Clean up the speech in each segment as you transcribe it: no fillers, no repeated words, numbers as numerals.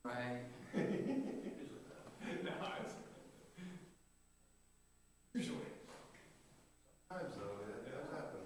Right. No, it's usually. Times though, it does happen.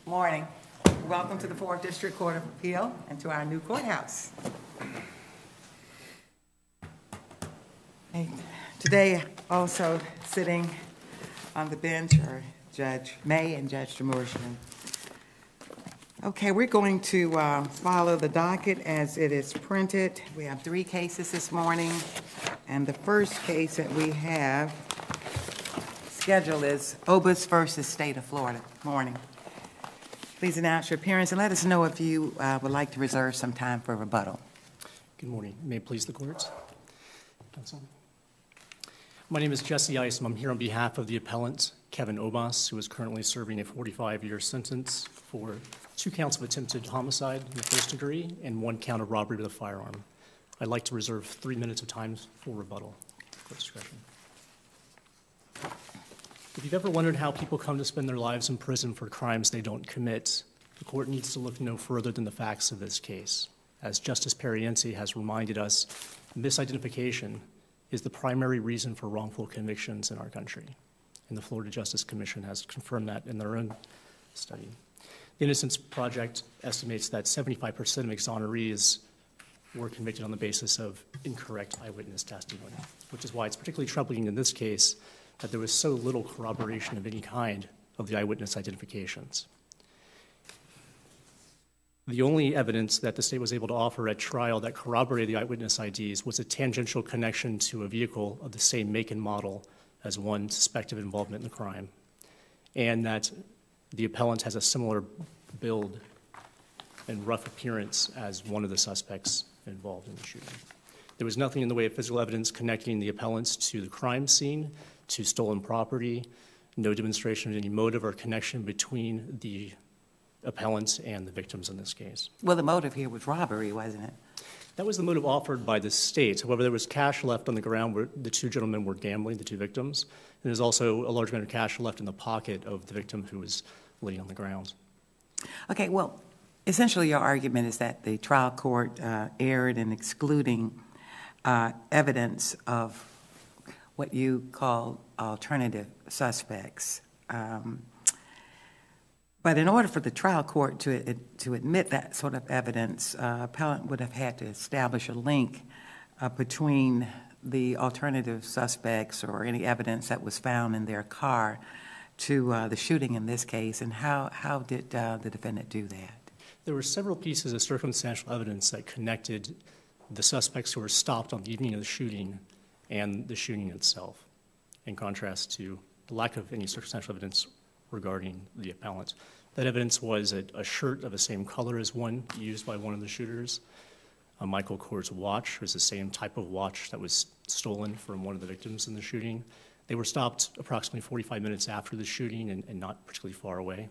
Morning. Welcome to the 4th District Court of Appeal and to our new courthouse. Today, also sitting on the bench are Judge May and Judge Demorgian. Okay, we're going to follow the docket as it is printed. We have 3 cases this morning, and the first case that we have scheduled is Obus versus State of Florida. Morning. Please announce your appearance and let us know if you would like to reserve some time for rebuttal. Good morning. May it please the court. Counsel. My name is Jesse Ice, and I'm here on behalf of the appellant, Kevin Obus, who is currently serving a 45-year sentence for 2 counts of attempted homicide in the first degree and 1 count of robbery with a firearm. I'd like to reserve 3 minutes of time for rebuttal. Court discretion. If you've ever wondered how people come to spend their lives in prison for crimes they don't commit, the court needs to look no further than the facts of this case. As Justice Periensi has reminded us, misidentification is the primary reason for wrongful convictions in our country. And the Florida Justice Commission has confirmed that in their own study. The Innocence Project estimates that 75% of exonerees were convicted on the basis of incorrect eyewitness testimony, which is why it's particularly troubling in this case that there was so little corroboration of any kind of the eyewitness identifications. The only evidence that the state was able to offer at trial that corroborated the eyewitness IDs was a tangential connection to a vehicle of the same make and model as one suspected involvement in the crime, and that the appellant has a similar build and rough appearance as one of the suspects involved in the shooting. There was nothing in the way of physical evidence connecting the appellants to the crime scene, to stolen property, no demonstration of any motive or connection between the appellants and the victims in this case. Well, the motive here was robbery, wasn't it? That was the motive offered by the state. However, there was cash left on the ground where the 2 gentlemen were gambling, the 2 victims. And there's also a large amount of cash left in the pocket of the victim who was laying on the ground. Okay, well, essentially your argument is that the trial court erred in excluding evidence of what you call alternative suspects. But in order for the trial court to admit that sort of evidence, appellant would have had to establish a link between the alternative suspects or any evidence that was found in their car to the shooting in this case. And how did the defendant do that? There were several pieces of circumstantial evidence that connected the suspects who were stopped on the evening of the shooting and the shooting itself, in contrast to the lack of any circumstantial evidence regarding the appellant. That evidence was a shirt of the same color as one used by one of the shooters. Michael Kors' watch was the same type of watch that was stolen from one of the victims in the shooting. They were stopped approximately 45 minutes after the shooting and not particularly far away.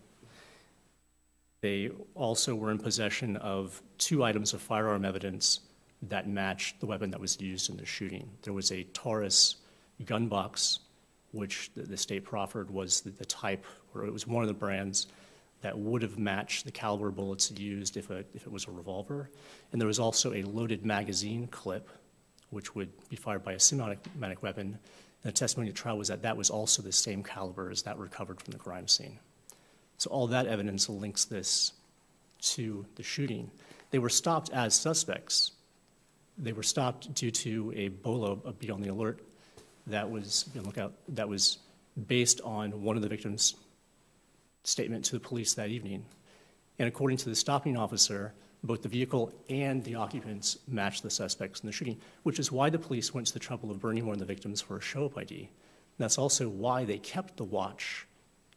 They also were in possession of 2 items of firearm evidence that matched the weapon that was used in the shooting. There was a Taurus gun box, which the state proffered was the type, or it was one of the brands that would have matched the caliber bullets used if it was a revolver. And there was also a loaded magazine clip, which would be fired by a semi-automatic weapon. And the testimony at trial was that that was also the same caliber as that recovered from the crime scene. So all that evidence links this to the shooting. They were stopped as suspects. They were stopped due to a BOLA, a Be on the Alert, that was, that was based on one of the victims' statement to the police that evening. And according to the stopping officer, both the vehicle and the occupants matched the suspects in the shooting, which is why the police went to the trouble of burning one of the victims for a show-up ID. And that's also why they kept the watch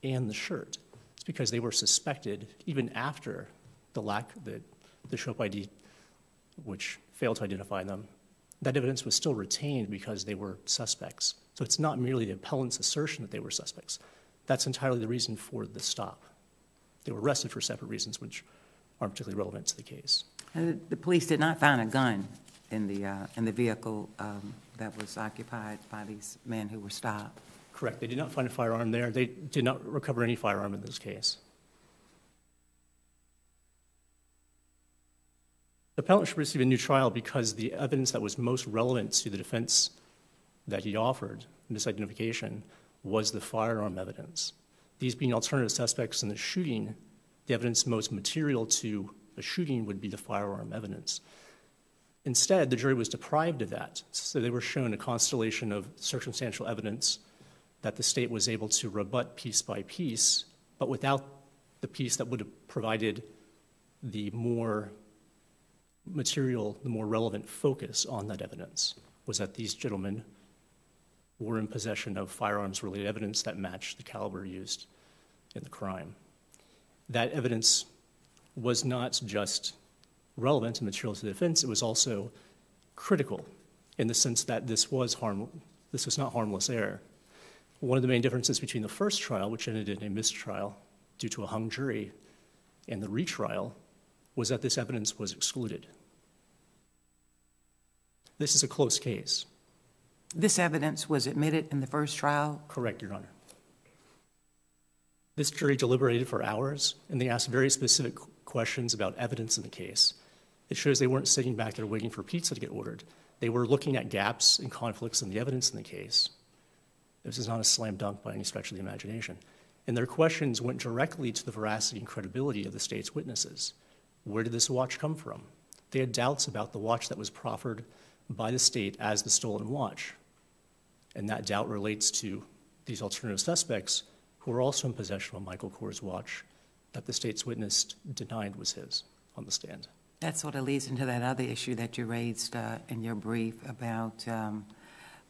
and the shirt. It's because they were suspected, even after the show-up ID, which failed to identify them, that evidence was still retained because they were suspects. So it's not merely the appellant's assertion that they were suspects. That's entirely the reason for the stop. They were arrested for separate reasons, which aren't particularly relevant to the case. And the police did not find a gun in the vehicle that was occupied by these men who were stopped. Correct. They did not find a firearm there. They did not recover any firearm in this case. The appellant should receive a new trial because the evidence that was most relevant to the defense that he offered, misidentification, was the firearm evidence. These being alternative suspects in the shooting, the evidence most material to a shooting would be the firearm evidence. Instead, the jury was deprived of that, so they were shown a constellation of circumstantial evidence that the state was able to rebut piece by piece, but without the piece that would have provided the more material, the more relevant focus on that evidence, was that these gentlemen were in possession of firearms-related evidence that matched the caliber used in the crime. That evidence was not just relevant and material to the defense, it was also critical in the sense that this was not harmless error. One of the main differences between the first trial, which ended in a mistrial due to a hung jury, and the retrial was that this evidence was excluded. This is a close case. This evidence was admitted in the first trial? Correct, Your Honor. This jury deliberated for hours, and they asked very specific questions about evidence in the case. It shows they weren't sitting back there waiting for pizza to get ordered. They were looking at gaps and conflicts in the evidence in the case. This is not a slam dunk by any stretch of the imagination. And their questions went directly to the veracity and credibility of the state's witnesses. Where did this watch come from? They had doubts about the watch that was proffered by the state as the stolen watch. And that doubt relates to these alternative suspects who were also in possession of Michael Kors' watch that the state's witness denied was his on the stand. That sort of leads into that other issue that you raised in your brief about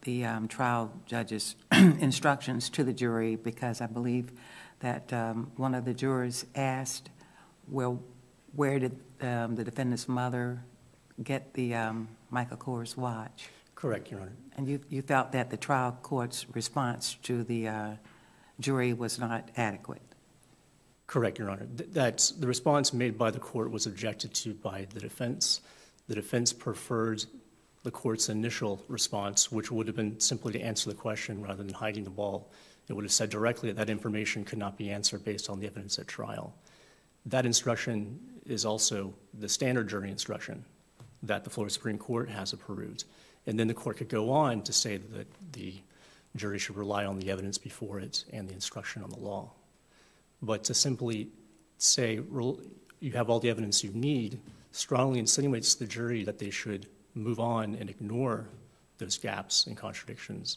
the trial judge's instructions to the jury, because I believe that one of the jurors asked, well, where did the defendant's mother get the Michael Kors watch? Correct, Your Honor. And you felt that the trial court's response to the jury was not adequate? Correct, Your Honor. That's the response made by the court was objected to by the defense. The defense preferred the court's initial response, which would have been simply to answer the question rather than hiding the ball. It would have said directly that information could not be answered based on the evidence at trial. That instruction is also the standard jury instruction that the Florida Supreme Court has approved. And then the court could go on to say that the jury should rely on the evidence before it and the instruction on the law. But to simply say you have all the evidence you need strongly insinuates to the jury that they should move on and ignore those gaps and contradictions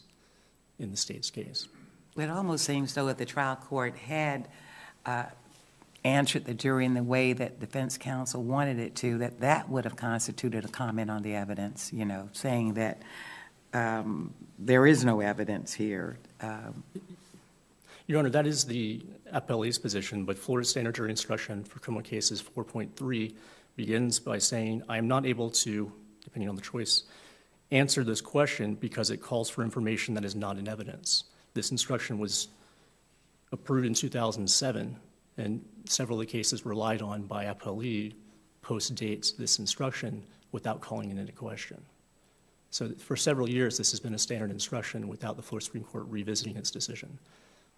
in the state's case. It almost seems though if the trial court had answered the jury in the way that defense counsel wanted it to, that would have constituted a comment on the evidence, you know, saying that there is no evidence here. Your Honor, that is the appellee's position, but Florida Standard Jury Instruction for Criminal Cases 4.3 begins by saying, I am not able to, depending on the choice, answer this question because it calls for information that is not in evidence. This instruction was approved in 2007, and several of the cases relied on by appellee post-dates this instruction without calling it into question. So for several years, this has been a standard instruction without the Florida Supreme Court revisiting its decision.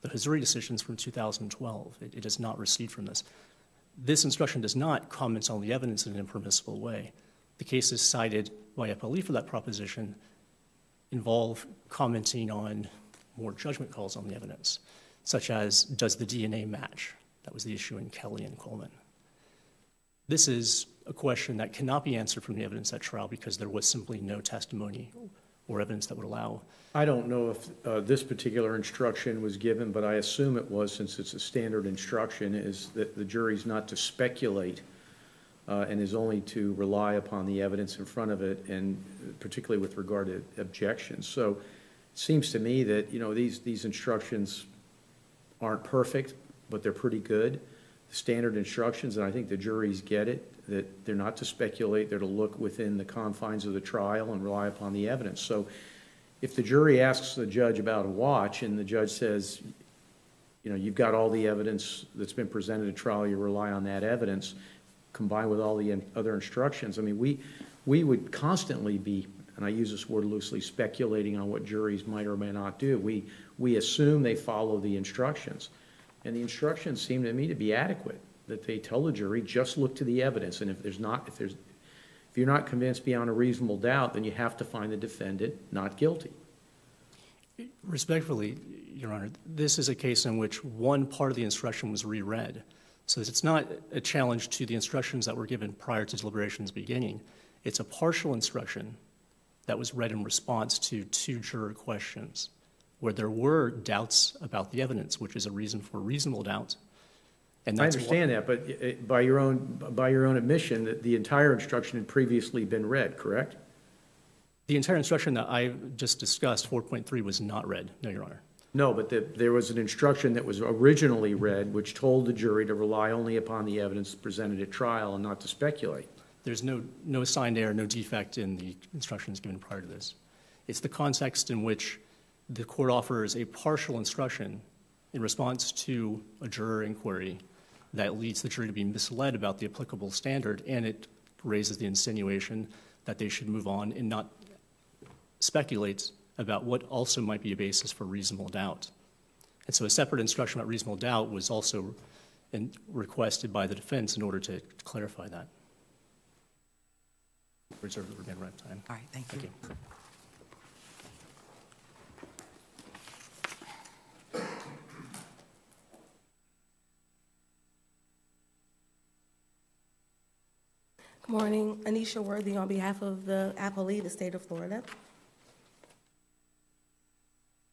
The Hazouri decision is from 2012. It does not recede from this. This instruction does not comment on the evidence in an impermissible way. The cases cited by appellee for that proposition involve commenting on more judgment calls on the evidence, such as, does the DNA match? That was the issue in Kelly and Coleman. This is a question that cannot be answered from the evidence at trial because there was simply no testimony or evidence that would allow. I don't know if this particular instruction was given, but I assume it was, since it's a standard instruction, is that the jury's not to speculate and is only to rely upon the evidence in front of it, and particularly with regard to objections. So it seems to me that, you know, these instructions aren't perfect, but they're pretty good. Standard instructions, and I think the juries get it, that they're not to speculate, they're to look within the confines of the trial and rely upon the evidence. So if the jury asks the judge about a watch and the judge says, you know, you've got all the evidence that's been presented at trial, you rely on that evidence, combined with all the other instructions, I mean, we would constantly be, and I use this word loosely, speculating on what juries might or may not do. We assume they follow the instructions. And the instructions seem to me to be adequate, that they tell the jury, just look to the evidence. And if you're not convinced beyond a reasonable doubt, then you have to find the defendant not guilty. Respectfully, Your Honor, this is a case in which one part of the instruction was reread. So it's not a challenge to the instructions that were given prior to deliberations beginning. It's a partial instruction that was read in response to 2 juror questions where there were doubts about the evidence, which is a reason for reasonable doubt. And I that's understand that, but by your own admission, that the entire instruction had previously been read, correct? The entire instruction that I just discussed, 4.3, was not read, no, Your Honor. No, but there was an instruction that was originally read which told the jury to rely only upon the evidence presented at trial and not to speculate. There's no assigned error, no defect in the instructions given prior to this. It's the context in which the court offers a partial instruction in response to a juror inquiry that leads the jury to be misled about the applicable standard, and it raises the insinuation that they should move on and not speculate about what also might be a basis for reasonable doubt. And so a separate instruction about reasonable doubt was also requested by the defense in order to clarify that. Reserve the remaining time. All right, thank you. Good morning, Anisha Worthy on behalf of the appellee, the state of Florida.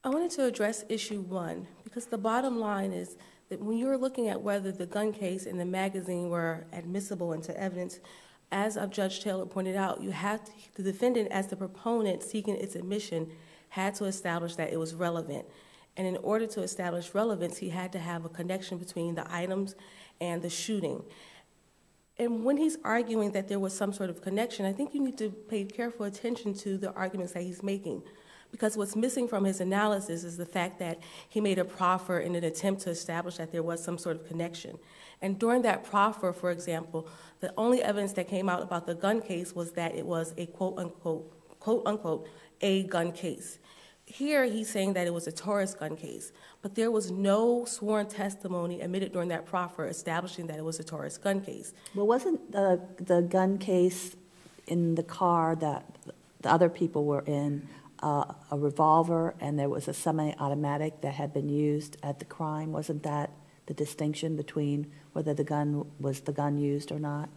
I wanted to address issue 1 because the bottom line is that when you're looking at whether the gun case and the magazine were admissible into evidence, as Judge Taylor pointed out, you have the defendant, as the proponent seeking its admission, had to establish that it was relevant. And in order to establish relevance, he had to have a connection between the items and the shooting. And when he's arguing that there was some sort of connection, I think you need to pay careful attention to the arguments that he's making. Because what's missing from his analysis is the fact that he made a proffer in an attempt to establish that there was some sort of connection. And during that proffer, for example, the only evidence that came out about the gun case was that it was a quote-unquote, a gun case. Here, he's saying that it was a Taurus gun case, but there was no sworn testimony admitted during that proffer establishing that it was a Taurus gun case. Well, wasn't the gun case in the car that the other people were in a revolver, and there was a semi-automatic that had been used at the crime? Wasn't that the distinction between whether the gun was the gun used or not?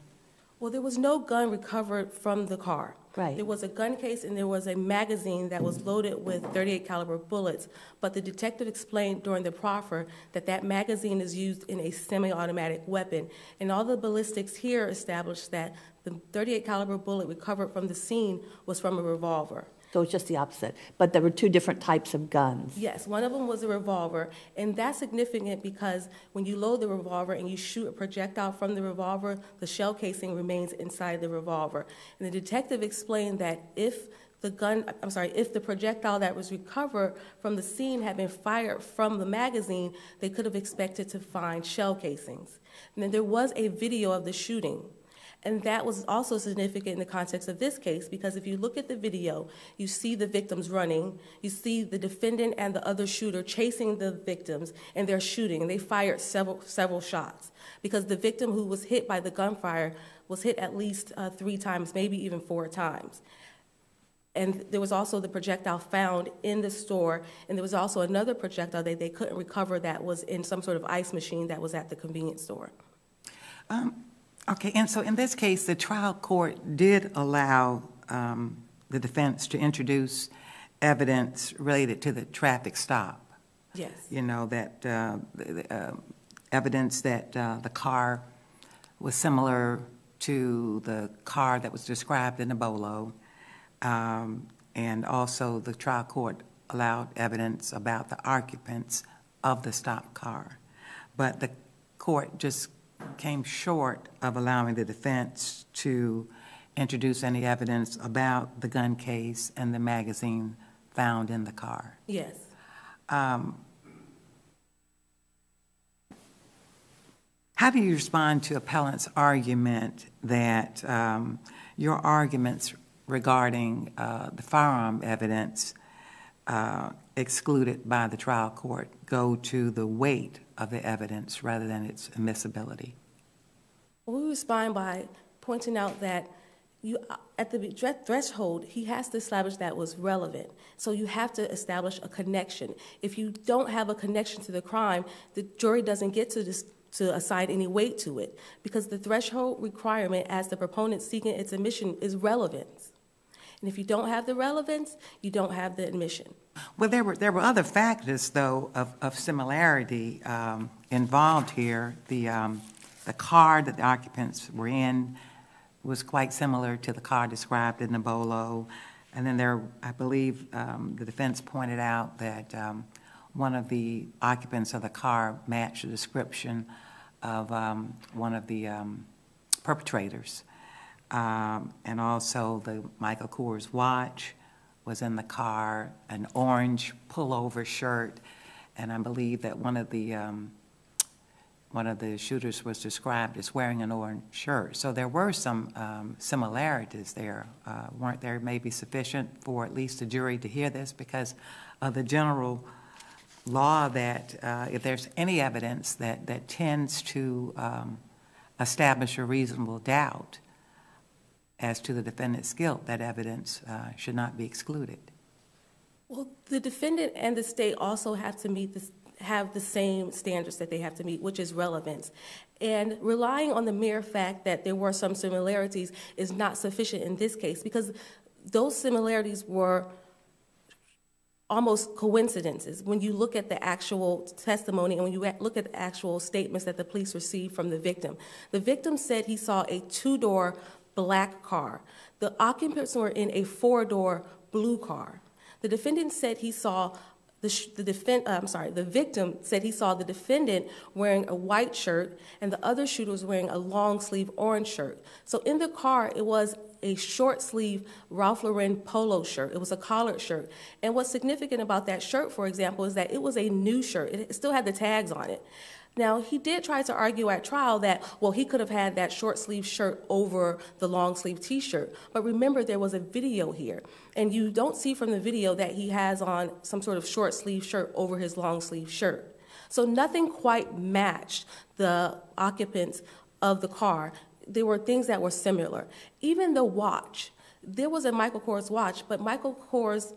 Well, there was no gun recovered from the car. Right. There was a gun case and there was a magazine that was loaded with .38 caliber bullets, but the detective explained during the proffer that that magazine is used in a semi-automatic weapon. And all the ballistics here established that the .38 caliber bullet recovered from the scene was from a revolver. So it's just the opposite. But there were 2 different types of guns. Yes, one of them was a revolver, and that's significant because when you load the revolver and you shoot a projectile from the revolver, the shell casing remains inside the revolver. And the detective explained that if the projectile that was recovered from the scene had been fired from the magazine, they could have expected to find shell casings. And then there was a video of the shooting. And that was also significant in the context of this case because if you look at the video, you see the victims running, you see the defendant and the other shooter chasing the victims, and they're shooting, and they fired several shots because the victim who was hit by the gunfire was hit at least 3 times, maybe even 4 times. And there was also the projectile found in the store, and there was also another projectile that they couldn't recover that was in some sort of ice machine that was at the convenience store. Okay, and so in this case, the trial court did allow the defense to introduce evidence related to the traffic stop. Yes. You know, that evidence that the car was similar to the car that was described in the BOLO. And also the trial court allowed evidence about the occupants of the stopped car. But the court just came short of allowing the defense to introduce any evidence about the gun case and the magazine found in the car. Yes. How do you respond to appellant's argument that your arguments regarding the firearm evidence excluded by the trial court go to the weight of the evidence rather than its admissibility? Well, we respond by pointing out that at the threshold, he has to establish that was relevant. So you have to establish a connection. If you don't have a connection to the crime, the jury doesn't get to to assign any weight to it, because the threshold requirement as the proponent seeking its admission is relevance. And if you don't have the relevance, you don't have the admission. Well, there were other factors, though, of similarity involved here. The car that the occupants were in was quite similar to the car described in the bolo. And then there, I believe, the defense pointed out that one of the occupants of the car matched the description of one of the perpetrators. And also the Michael Kors watch was in the car, an orange pullover shirt, and I believe that one of the shooters was described as wearing an orange shirt. So there were some similarities there. Weren't there maybe sufficient for at least the jury to hear this, because of the general law that if there's any evidence that tends to establish a reasonable doubt as to the defendant's guilt, that evidence should not be excluded. Well, the defendant and the state also have to have the same standards that they have to meet, which is relevance. And relying on the mere fact that there were some similarities is not sufficient in this case, because those similarities were almost coincidences. When you look at the actual testimony and when you look at the actual statements that the police received from the victim said he saw a 2-door black car. The occupants were in a 4-door blue car. The defendant said he saw the victim said he saw the defendant wearing a white shirt and the other shooter was wearing a long sleeve orange shirt. So in the car, it was a short sleeve Ralph Lauren polo shirt. It was a collared shirt. And what's significant about that shirt, for example, is that it was a new shirt. It still had the tags on it. Now, he did try to argue at trial that, well, he could have had that short sleeve shirt over the long sleeve T-shirt. But remember, there was a video here. And you don't see from the video that he has on some sort of short sleeve shirt over his long sleeve shirt. So nothing quite matched the occupants of the car. There were things that were similar. Even the watch. There was a Michael Kors watch, but Michael Kors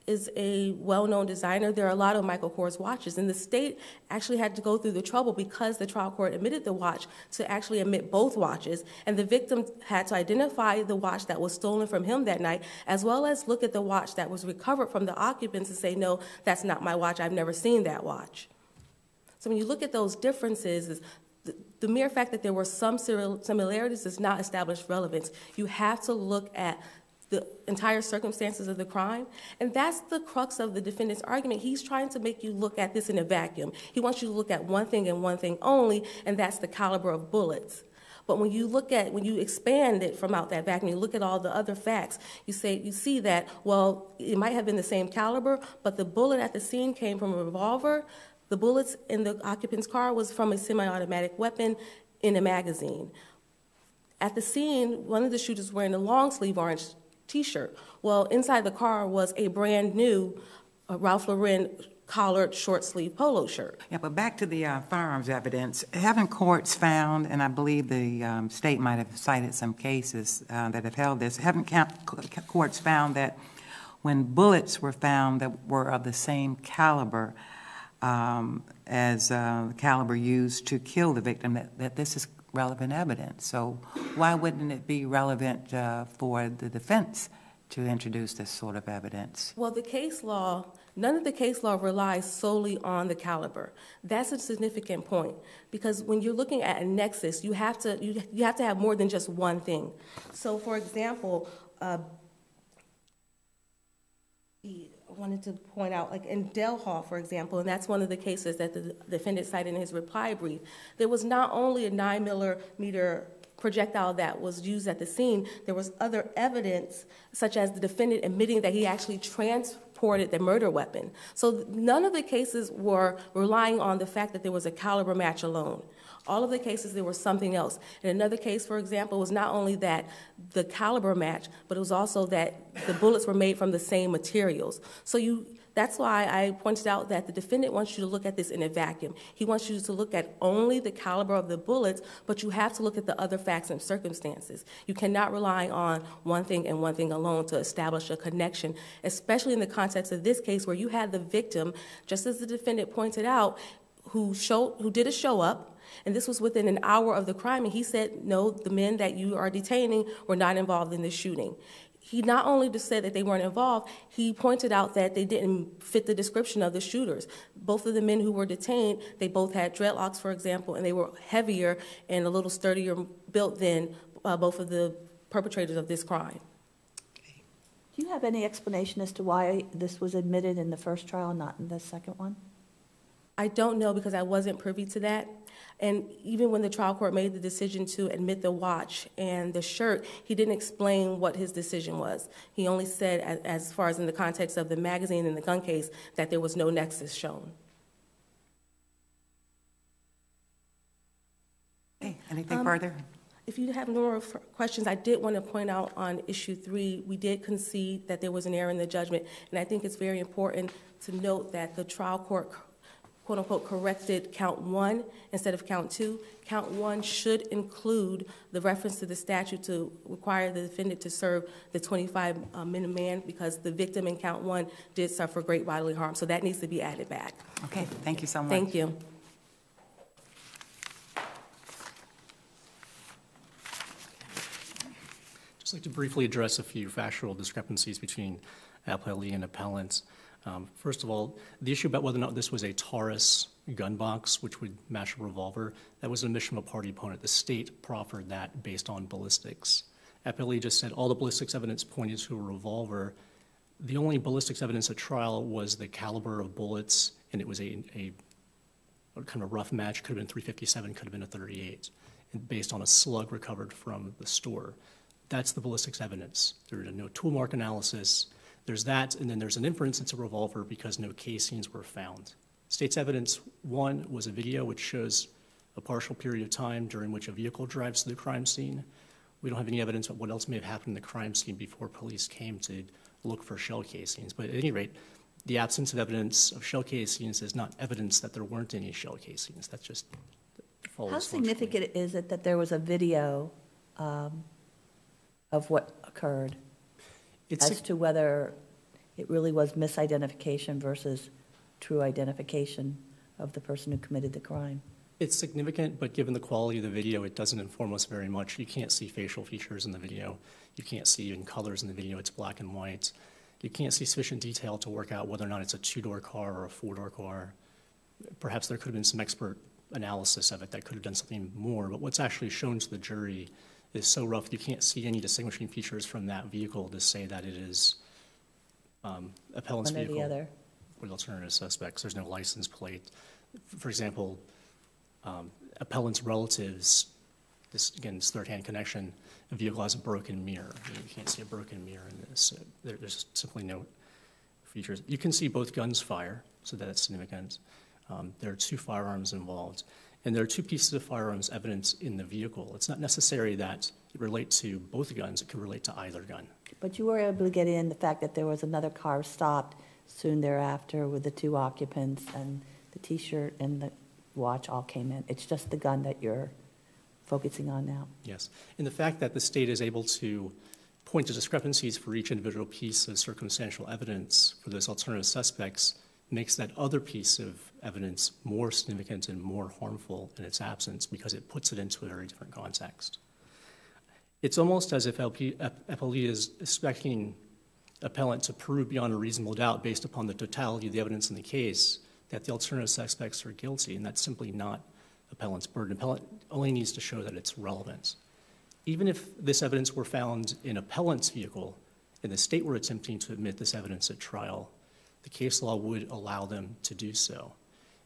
is a well-known designer. There are a lot of Michael Kors watches, and the state actually had to go through the trouble, because the trial court admitted the watch, to actually admit both watches, and the victim had to identify the watch that was stolen from him that night, as well as look at the watch that was recovered from the occupants and say, no, that's not my watch, I've never seen that watch. So when you look at those differences, the mere fact that there were some similarities does not establish relevance. You have to look at the entire circumstances of the crime. And that's the crux of the defendant's argument. He's trying to make you look at this in a vacuum. He wants you to look at one thing and one thing only, and that's the caliber of bullets. But when you expand it from out that vacuum, you look at all the other facts, you see that, well, it might have been the same caliber, but the bullet at the scene came from a revolver. The bullets in the occupant's car was from a semi-automatic weapon in a magazine. At the scene, one of the shooters was wearing a long-sleeve orange T-shirt. Well, inside the car was a brand new Ralph Lauren collared short-sleeve polo shirt. Yeah, but back to the firearms evidence. Haven't courts found, and I believe the state might have cited some cases that have held this, haven't courts found that when bullets were found that were of the same caliber as the caliber used to kill the victim, that this is relevant evidence? So why wouldn't it be relevant for the defense to introduce this sort of evidence? Well, the case law, none of the case law relies solely on the caliber. That's a significant point, because when you're looking at a nexus, you have to have more than just one thing. So, for example, I wanted to point out, like in Del Hall, for example, and that's one of the cases that the defendant cited in his reply brief, there was not only a 9mm projectile that was used at the scene, there was other evidence, such as the defendant admitting that he actually transported the murder weapon. So none of the cases were relying on the fact that there was a caliber match alone. All of the cases, there was something else. In another case, for example, was not only that the caliber match, but it was also that the bullets were made from the same materials. So that's why I pointed out that the defendant wants you to look at this in a vacuum. He wants you to look at only the caliber of the bullets, but you have to look at the other facts and circumstances. You cannot rely on one thing and one thing alone to establish a connection, especially in the context of this case where you had the victim, just as the defendant pointed out, who did a show up. And this was within an hour of the crime, and he said, no, the men that you are detaining were not involved in the shooting. He not only just said that they weren't involved, he pointed out that they didn't fit the description of the shooters. Both of the men who were detained, they both had dreadlocks, for example, and they were heavier and a little sturdier built than both of the perpetrators of this crime. Do you have any explanation as to why this was admitted in the first trial, not in the second one? I don't know because I wasn't privy to that. And even when the trial court made the decision to admit the watch and the shirt, he didn't explain what his decision was. He only said, as far as in the context of the magazine and the gun case, that there was no nexus shown. Okay, anything further? If you have no more questions, I did want to point out on issue 3, we did concede that there was an error in the judgment, and I think it's very important to note that the trial court, quote unquote, corrected count 1 instead of count 2. Count 1 should include the reference to the statute to require the defendant to serve the 25-minute ban because the victim in count 1 did suffer great bodily harm, so that needs to be added back. Okay, thank you so much. Thank you. I'd like to briefly address a few factual discrepancies between appellee and appellant. First of all, the issue about whether or not this was a Taurus gun box, which would match a revolver, that was an admission of a party opponent. The state proffered that based on ballistics. Appellee just said all the ballistics evidence pointed to a revolver. The only ballistics evidence at trial was the caliber of bullets, and it was a kind of rough match. Could have been .357, could have been a .38, and based on a slug recovered from the store. That's the ballistics evidence. There is no tool mark analysis. There's that, and then there's an inference it's a revolver because no casings were found. State's evidence 1 was a video which shows a partial period of time during which a vehicle drives to the crime scene. We don't have any evidence of what else may have happened in the crime scene before police came to look for shell casings. But at any rate, the absence of evidence of shell casings is not evidence that there weren't any shell casings. That's just follows. How significant is it that there was a video of what occurred as to whether it really was misidentification versus true identification of the person who committed the crime? It's significant, but given the quality of the video, it doesn't inform us very much. You can't see facial features in the video. You can't see even colors in the video. It's black and white. You can't see sufficient detail to work out whether or not it's a 2-door car or a 4-door car. Perhaps there could have been some expert analysis of it that could have done something more, but what's actually shown to the jury is so rough you can't see any distinguishing features from that vehicle to say that it is appellant's vehicle One or the other. with alternative suspects. There's no license plate. For example, appellant's relatives, this again, this third-hand connection, the vehicle has a broken mirror. You can't see a broken mirror in this. There's simply no features. You can see both guns fire, so that's significant. There are 2 firearms involved. And there are 2 pieces of firearms evidence in the vehicle. It's not necessary that it relate to both guns. It could relate to either gun. But you were able to get in the fact that there was another car stopped soon thereafter with the 2 occupants, and the T-shirt and the watch all came in. It's just the gun that you're focusing on now. Yes. And the fact that the state is able to point to discrepancies for each individual piece of circumstantial evidence for those alternative suspects makes that other piece of evidence more significant and more harmful in its absence because it puts it into a very different context. It's almost as if appellee is expecting appellant to prove beyond a reasonable doubt based upon the totality of the evidence in the case that the alternative suspects are guilty, and that's simply not appellant's burden. Appellant only needs to show that it's relevant. Even if this evidence were found in appellant's vehicle and the state were attempting to admit this evidence at trial, the case law would allow them to do so.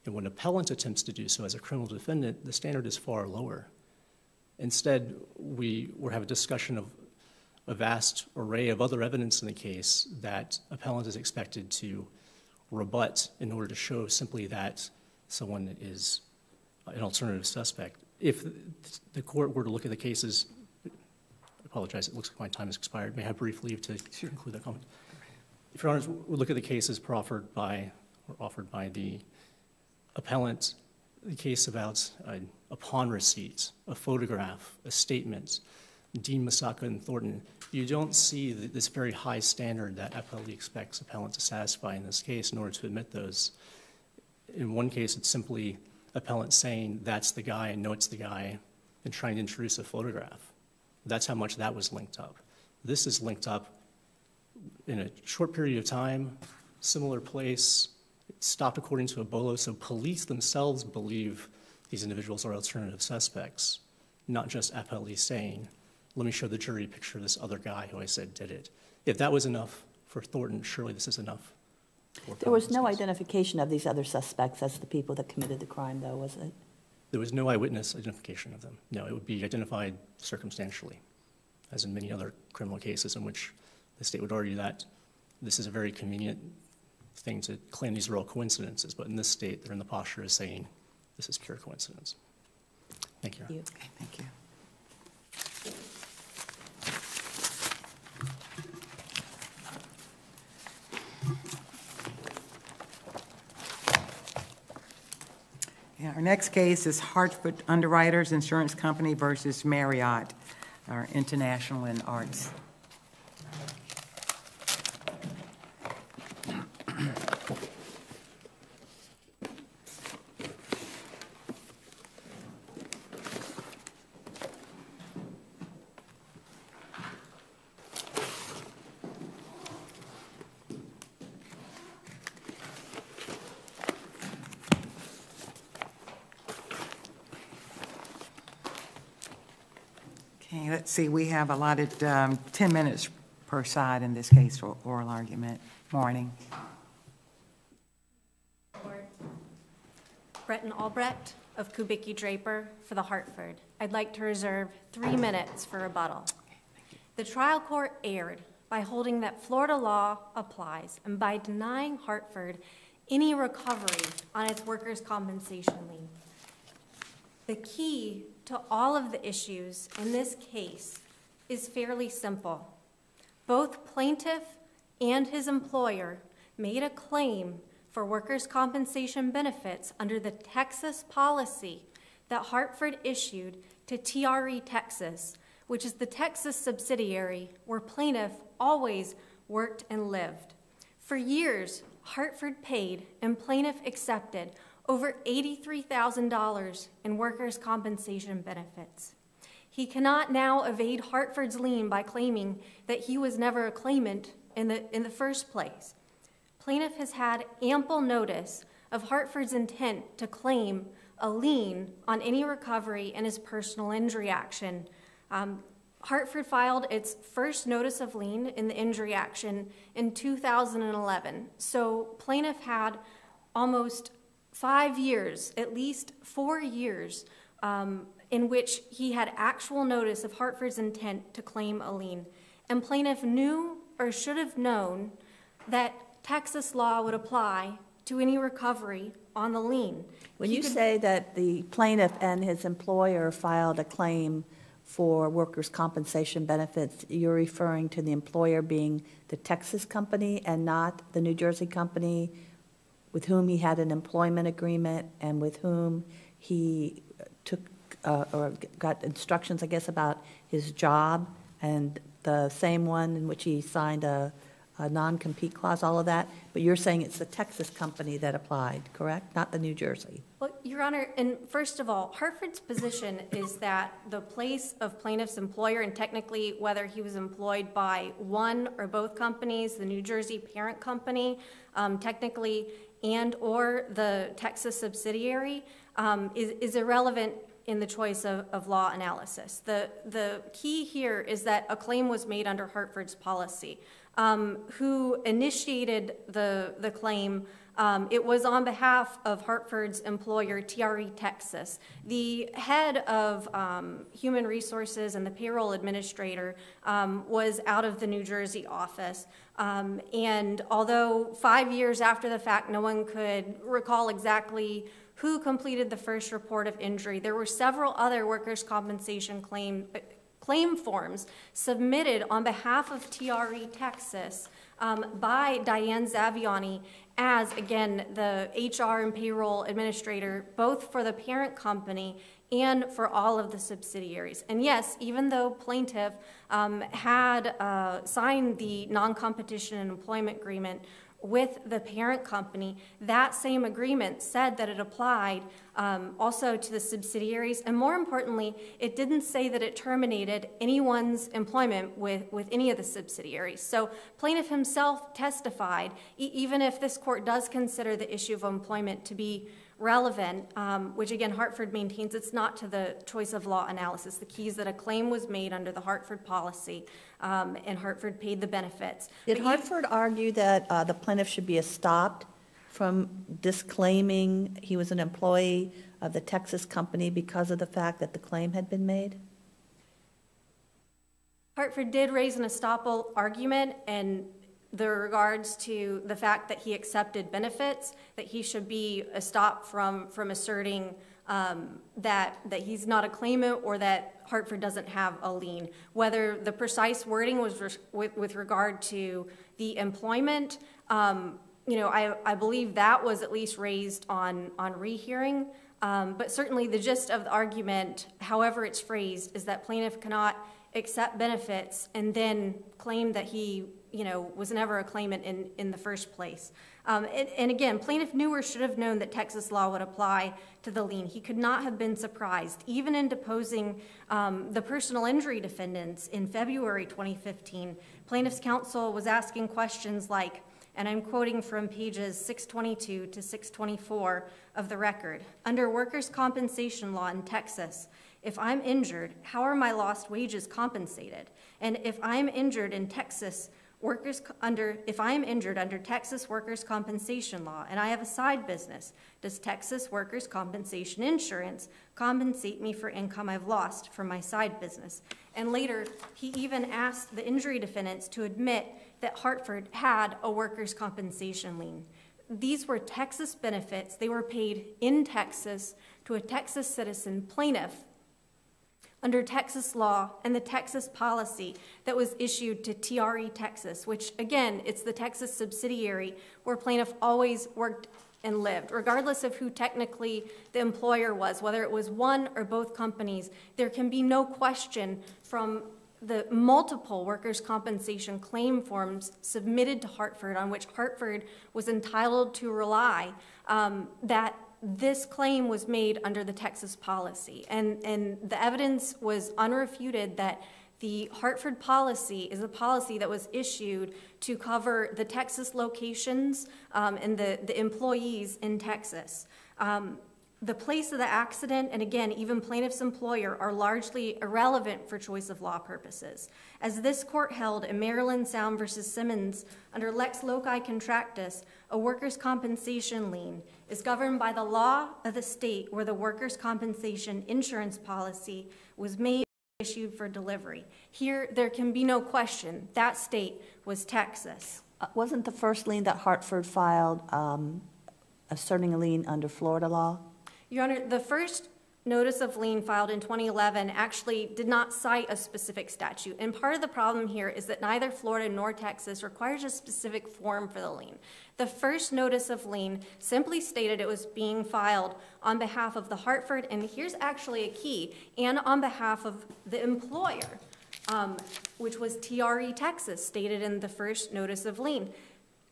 And when appellant attempts to do so as a criminal defendant, the standard is far lower. Instead, we have a discussion of a vast array of other evidence in the case that appellant is expected to rebut in order to show simply that someone is an alternative suspect. If the court were to look at the cases, I apologize, it looks like my time has expired. May I have brief leave to conclude that comment? If Your Honors would look at the cases offered by the appellant, the case about a pawn receipt, a photograph, a statement, Dean, Masaka, and Thornton, you don't see this very high standard that appellee expects appellant to satisfy in this case in order to admit those. In one case, it's simply appellant saying that's the guy, I know it's the guy, and trying to introduce a photograph. That's how much that was linked up. This is linked up in a short period of time, similar place, it stopped according to a BOLO, so police themselves believe these individuals are alternative suspects, not just appellee saying, let me show the jury a picture of this other guy who I said did it. If that was enough for Thornton, surely this is enough. There was no identification of these other suspects as the people that committed the crime, though, was it? There was no eyewitness identification of them. No, it would be identified circumstantially, as in many other criminal cases in which the state would argue that this is a very convenient thing to claim these are all coincidences, but in this state, they're in the posture of saying this is pure coincidence. Thank you. You. Okay, thank you. Yeah, our next case is Hartford Underwriters Insurance Company versus Marriott, our International in Arts. Okay, let's see, we have allotted 10 minutes per side in this case for oral argument. Morning. Breton Albrecht of Kubicki Draper for the Hartford. I'd like to reserve 3 minutes for rebuttal. The trial court erred by holding that Florida law applies and by denying Hartford any recovery on its workers' compensation lien. The key to all of the issues in this case is fairly simple. Both plaintiff and his employer made a claim for workers' compensation benefits under the Texas policy that Hartford issued to TRE Texas, which is the Texas subsidiary where plaintiff always worked and lived. For years, Hartford paid and plaintiff accepted over $83,000 in workers' compensation benefits. He cannot now evade Hartford's lien by claiming that he was never a claimant in the first place. Plaintiff has had ample notice of Hartford's intent to claim a lien on any recovery in his personal injury action. Hartford filed its first notice of lien in the injury action in 2011. So plaintiff had almost 5 years, at least 4 years, in which he had actual notice of Hartford's intent to claim a lien. And plaintiff knew or should have known that Texas law would apply to any recovery on the lien. When you say that the plaintiff and his employer filed a claim for workers' compensation benefits, you're referring to the employer being the Texas company and not the New Jersey company with whom he had an employment agreement and with whom he took or got instructions, I guess, about his job, and the same one in which he signed a non-compete clause, all of that. But you're saying it's the Texas company that applied, correct? Not the New Jersey. Well, Your Honor, and first of all, Hartford's position is that the place of plaintiff's employer, and technically whether he was employed by one or both companies, the New Jersey parent company, technically, and or the Texas subsidiary, is irrelevant in the choice of law analysis. The key here is that a claim was made under Hartford's policy. Who initiated the claim, it was on behalf of Hartford's employer, TRE Texas. The head of human resources and the payroll administrator was out of the New Jersey office. And although 5 years after the fact, no one could recall exactly who completed the first report of injury, there were several other workers' compensation claim forms submitted on behalf of TRE Texas by Diane Zaviani as, again, the HR and payroll administrator, both for the parent company and for all of the subsidiaries. And yes, even though plaintiff had signed the non-competition and employment agreement with the parent company. That same agreement said that it applied also to the subsidiaries, and more importantly, it didn't say that it terminated anyone's employment with any of the subsidiaries. So plaintiff himself testified, even if this court does consider the issue of employment to be relevant, which again Hartford maintains it's not to the choice of law analysis. The key is that a claim was made under the Hartford policy, and Hartford paid the benefits. Did Hartford argue that the plaintiff should be stopped from disclaiming he was an employee of the Texas company because of the fact that the claim had been made? Hartford did raise an estoppel argument in the regards to the fact that he accepted benefits, that he should be stopped from asserting that he's not a claimant or that Hartford doesn't have a lien. Whether the precise wording was with regard to the employment, I believe that was at least raised on rehearing. But certainly the gist of the argument, however it's phrased, is that plaintiff cannot accept benefits and then claim that he was never a claimant in the first place. And again, plaintiff knew or should have known that Texas law would apply to the lien. He could not have been surprised. Even in deposing the personal injury defendants in February 2015, plaintiff's counsel was asking questions like, and I'm quoting from pages 622 to 624 of the record, under workers' compensation law in Texas, if I'm injured, how are my lost wages compensated? And if I'm injured in Texas, if I am injured under Texas workers' compensation law and I have a side business, does Texas workers' compensation insurance compensate me for income I've lost from my side business? And later, he even asked the injury defendants to admit that Hartford had a workers' compensation lien. These were Texas benefits. They were paid in Texas to a Texas citizen plaintiff under Texas law and the Texas policy that was issued to TRE Texas, which again, it's the Texas subsidiary where plaintiff always worked and lived. Regardless of who technically the employer was, whether it was one or both companies, there can be no question from the multiple workers' compensation claim forms submitted to Hartford on which Hartford was entitled to rely that this claim was made under the Texas policy. And the evidence was unrefuted that the Hartford policy is a policy that was issued to cover the Texas locations and the employees in Texas. The place of the accident, and again, even plaintiff's employer, are largely irrelevant for choice of law purposes. As this court held in Maryland Sound versus Simmons, under Lex Loci Contractus, a workers' compensation lien is governed by the law of the state where the workers' compensation insurance policy was made and issued for delivery. Here, there can be no question that state was Texas. Wasn't the first lien that Hartford filed asserting a lien under Florida law? Your Honor, the first notice of lien filed in 2011 actually did not cite a specific statute. And part of the problem here is that neither Florida nor Texas requires a specific form for the lien. The first notice of lien simply stated it was being filed on behalf of the Hartford, and here's actually a key, and on behalf of the employer, which was TRE Texas, stated in the first notice of lien.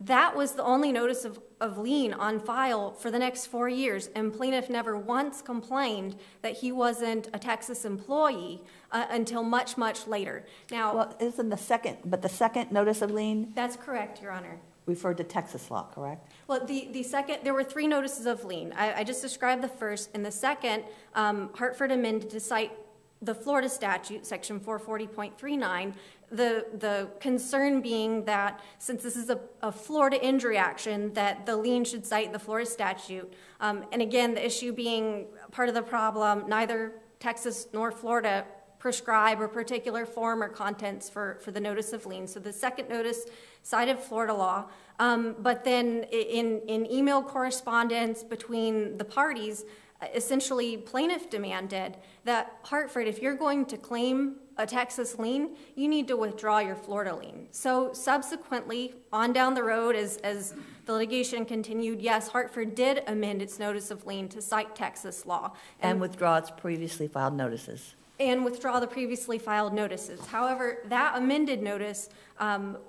That was the only notice of lien on file for the next 4 years, and plaintiff never once complained that he wasn't a Texas employee until much, much later. Now, well, isn't the second notice of lien? That's correct, Your Honor. Referred to Texas law, correct? Well, the second, there were 3 notices of lien. I just described the first, and the second, Hartford amended to cite the Florida statute, section 440.39, the concern being that since this is a Florida injury action, that the lien should cite the Florida statute. And again, the issue being part of the problem, neither Texas nor Florida prescribe a particular form or contents for the notice of lien. So the second notice cited Florida law, but then in email correspondence between the parties, essentially plaintiff demanded that Hartford, if you're going to claim a Texas lien, you need to withdraw your Florida lien. So subsequently, on down the road, as the litigation continued, yes, Hartford did amend its notice of lien to cite Texas law. And withdraw its previously filed notices. and withdraw the previously filed notices. However, that amended notice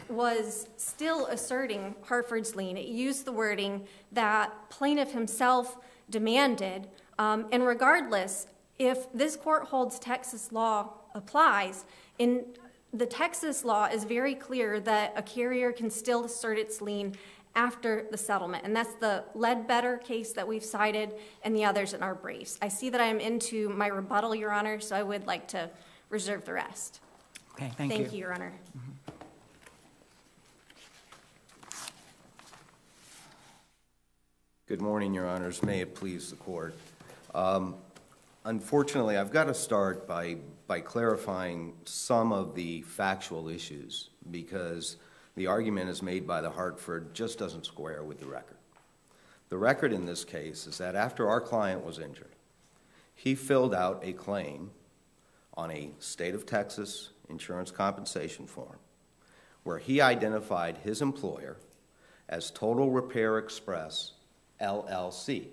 was still asserting Hartford's lien. It used the wording that plaintiff himself demanded, and regardless, if this court holds Texas law applies, the Texas law is very clear that a carrier can still assert its lien after the settlement, and that's the Ledbetter case that we've cited and the others in our briefs. I see that I am into my rebuttal, Your Honor, so I would like to reserve the rest. Okay, thank you. Thank you, Your Honor. Good morning, Your Honors. May it please the Court. Unfortunately, I've got to start by clarifying some of the factual issues because the argument is made by the Hartford just doesn't square with the record. The record in this case is that after our client was injured, he filled out a claim on a state of Texas insurance compensation form where he identified his employer as Total Repair Express, LLC,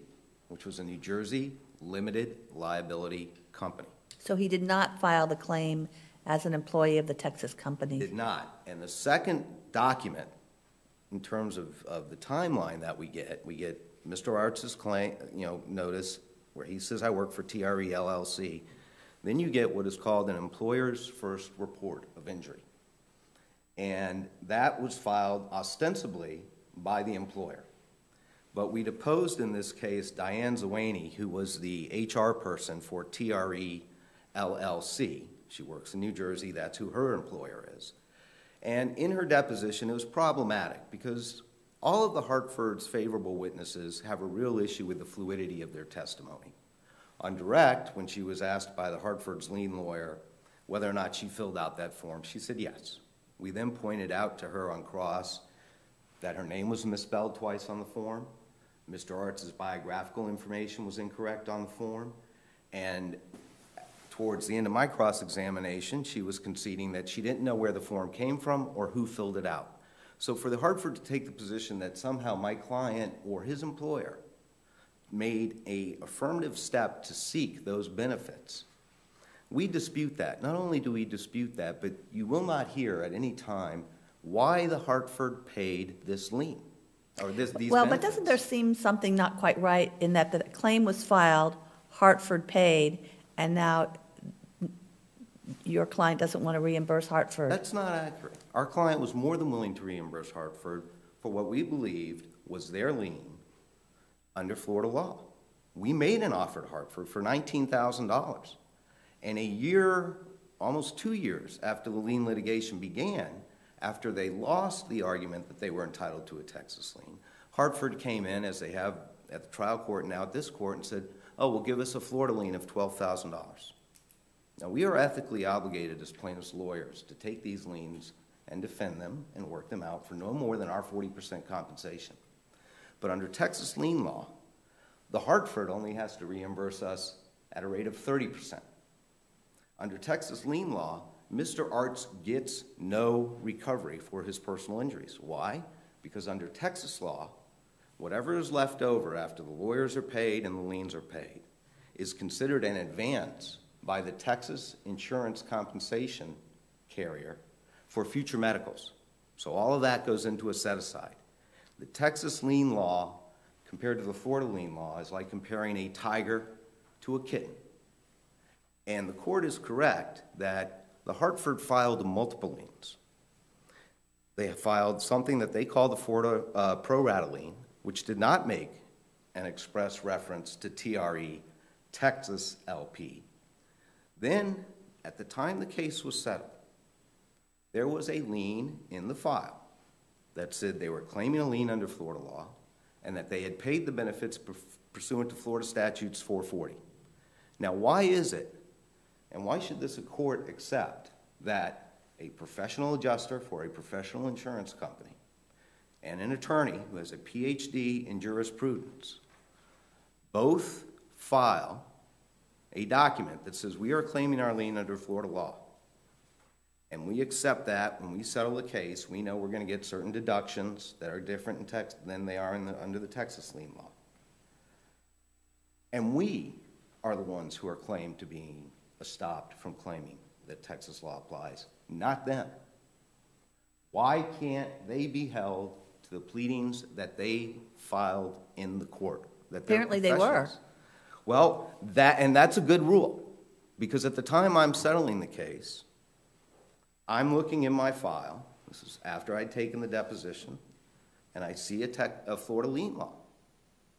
which was a New Jersey limited liability company. So he did not file the claim as an employee of the Texas company? Did not. And the second document, in terms of the timeline that we get Mr. Arts' claim, notice where he says, I work for TRE LLC. Then you get what is called an employer's first report of injury. And that was filed ostensibly by the employer. But we deposed in this case Diane Zawani, who was the HR person for TRE LLC. She works in New Jersey. That's who her employer is. And in her deposition, it was problematic because all of the Hartford's favorable witnesses have a real issue with the fluidity of their testimony. On direct, when she was asked by the Hartford's lien lawyer whether or not she filled out that form, she said yes. We then pointed out to her on cross that her name was misspelled twice on the form. Mr. Arts' biographical information was incorrect on the form. And towards the end of my cross-examination, she was conceding that she didn't know where the form came from or who filled it out. So for the Hartford to take the position that somehow my client or his employer made an affirmative step to seek those benefits, we dispute that. Not only do we dispute that, but you will not hear at any time why the Hartford paid this lien. Or these well, benefits. but doesn't there seem something not quite right in that the claim was filed, Hartford paid, and now your client doesn't want to reimburse Hartford? That's not accurate. Our client was more than willing to reimburse Hartford for what we believed was their lien under Florida law. We made an offer to Hartford for $19,000. And a year, almost 2 years after the lien litigation began, after they lost the argument that they were entitled to a Texas lien, Hartford came in, as they have at the trial court and now at this court, and said, oh, well, give us a Florida lien of $12,000. Now, we are ethically obligated as plaintiffs' lawyers to take these liens and defend them and work them out for no more than our 40% compensation. But under Texas lien law, the Hartford only has to reimburse us at a rate of 30%. Under Texas lien law, Mr. Arts gets no recovery for his personal injuries. Why? Because under Texas law, whatever is left over after the lawyers are paid and the liens are paid is considered an advance by the Texas insurance compensation carrier for future medicals. So all of that goes into a set-aside. The Texas lien law compared to the Florida lien law is like comparing a tiger to a kitten. And the court is correct that the Hartford filed multiple liens. They filed something that they call the Florida pro rata lien, which did not make an express reference to TRE Texas LP. Then, at the time the case was settled, there was a lien in the file that said they were claiming a lien under Florida law and that they had paid the benefits pursuant to Florida statutes 440. Now, why is it, and why should this court accept that a professional adjuster for a professional insurance company and an attorney who has a PhD in jurisprudence both file a document that says we are claiming our lien under Florida law, and we accept that when we settle the case, we know we're going to get certain deductions that are different in Texas than they are under the Texas lien law. And we are the ones who are claimed to be stopped from claiming that Texas law applies, not them. Why can't they be held to the pleadings that they filed in the court? That they're Apparently they were. professionals? Well, that's a good rule, because at the time I'm settling the case, I'm looking in my file, this is after I'd taken the deposition, and I see a Florida lien law.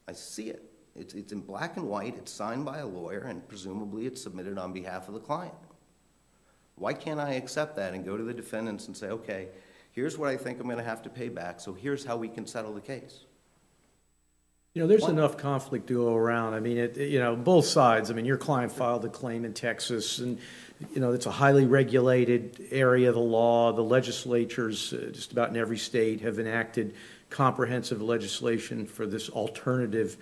I see it. It's in black and white, it's signed by a lawyer, and presumably it's submitted on behalf of the client. Why can't I accept that and go to the defendants and say, okay, here's what I think I'm going to have to pay back, so here's how we can settle the case? You know, there's enough conflict to go around. I mean, you know, both sides. I mean, your client filed a claim in Texas, and, you know, it's a highly regulated area of the law. The legislatures, just about in every state, have enacted comprehensive legislation for this alternative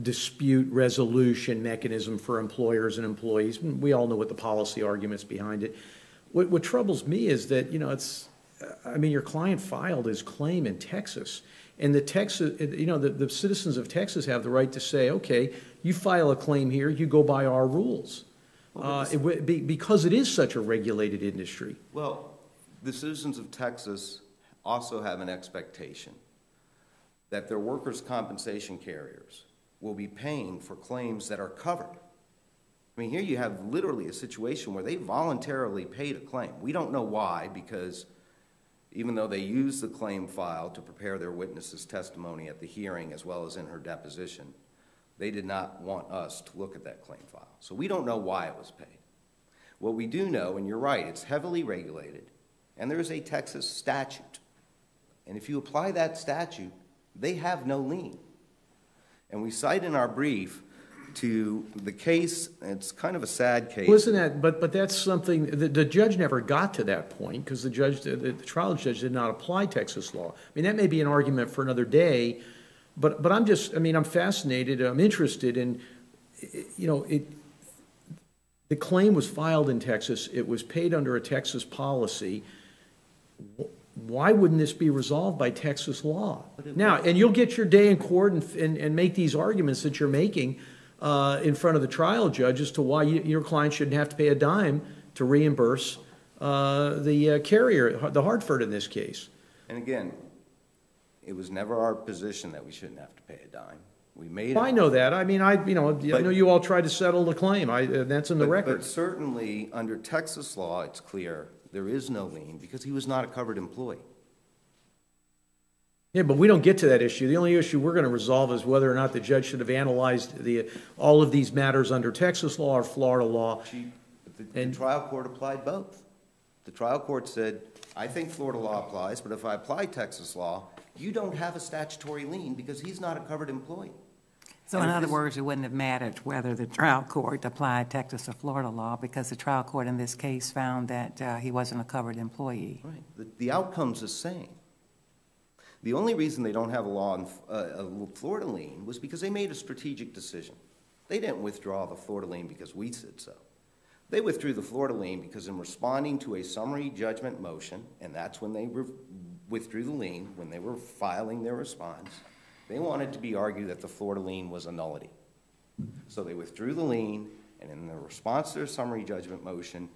dispute resolution mechanism for employers and employees. We all know what the policy arguments behind it. What troubles me is that, you know, I mean, your client filed his claim in Texas. And the citizens of Texas have the right to say, okay, you file a claim here, you go by our rules. Because it is such a regulated industry. Well, the citizens of Texas also have an expectation that their workers' compensation carriers will be paying for claims that are covered. I mean, here you have literally a situation where they voluntarily paid a claim. We don't know why, because even though they used the claim file to prepare their witness's testimony at the hearing as well as in her deposition, they did not want us to look at that claim file. So we don't know why it was paid. What we do know, and you're right, it's heavily regulated, and there is a Texas statute. And if you apply that statute, they have no lien. And we cite in our brief to the case, it's kind of a sad case. Well, isn't that, but that's something, the judge never got to that point because the trial judge did not apply Texas law. I mean, that may be an argument for another day, but I'm just, I mean, I'm fascinated, I'm interested in, you know, the claim was filed in Texas, it was paid under a Texas policy. Why wouldn't this be resolved by Texas law? Now, and you'll get your day in court and make these arguments that you're making in front of the trial judge as to why your client shouldn't have to pay a dime to reimburse the carrier, the Hartford in this case. And again, it was never our position that we shouldn't have to pay a dime. We made I know that. I mean, I know you all tried to settle the claim. That's in the record. But certainly, under Texas law, it's clear there is no lien because he was not a covered employee. Yeah, but we don't get to that issue. The only issue we're going to resolve is whether or not the judge should have analyzed all of these matters under Texas law or Florida law. The trial court applied both. The trial court said, I think Florida law applies, but if I apply Texas law, you don't have a statutory lien because he's not a covered employee. So in other words, it wouldn't have mattered whether the trial court applied Texas or Florida law because the trial court in this case found that he wasn't a covered employee. Right. The outcome's the same. The only reason they don't have a Florida lien was because they made a strategic decision. They didn't withdraw the Florida lien because we said so. They withdrew the Florida lien because in responding to a summary judgment motion, and that's when they withdrew the lien, when they were filing their response, they wanted to be argued that the Florida lien was a nullity. So they withdrew the lien, and in the response to their summary judgment motion,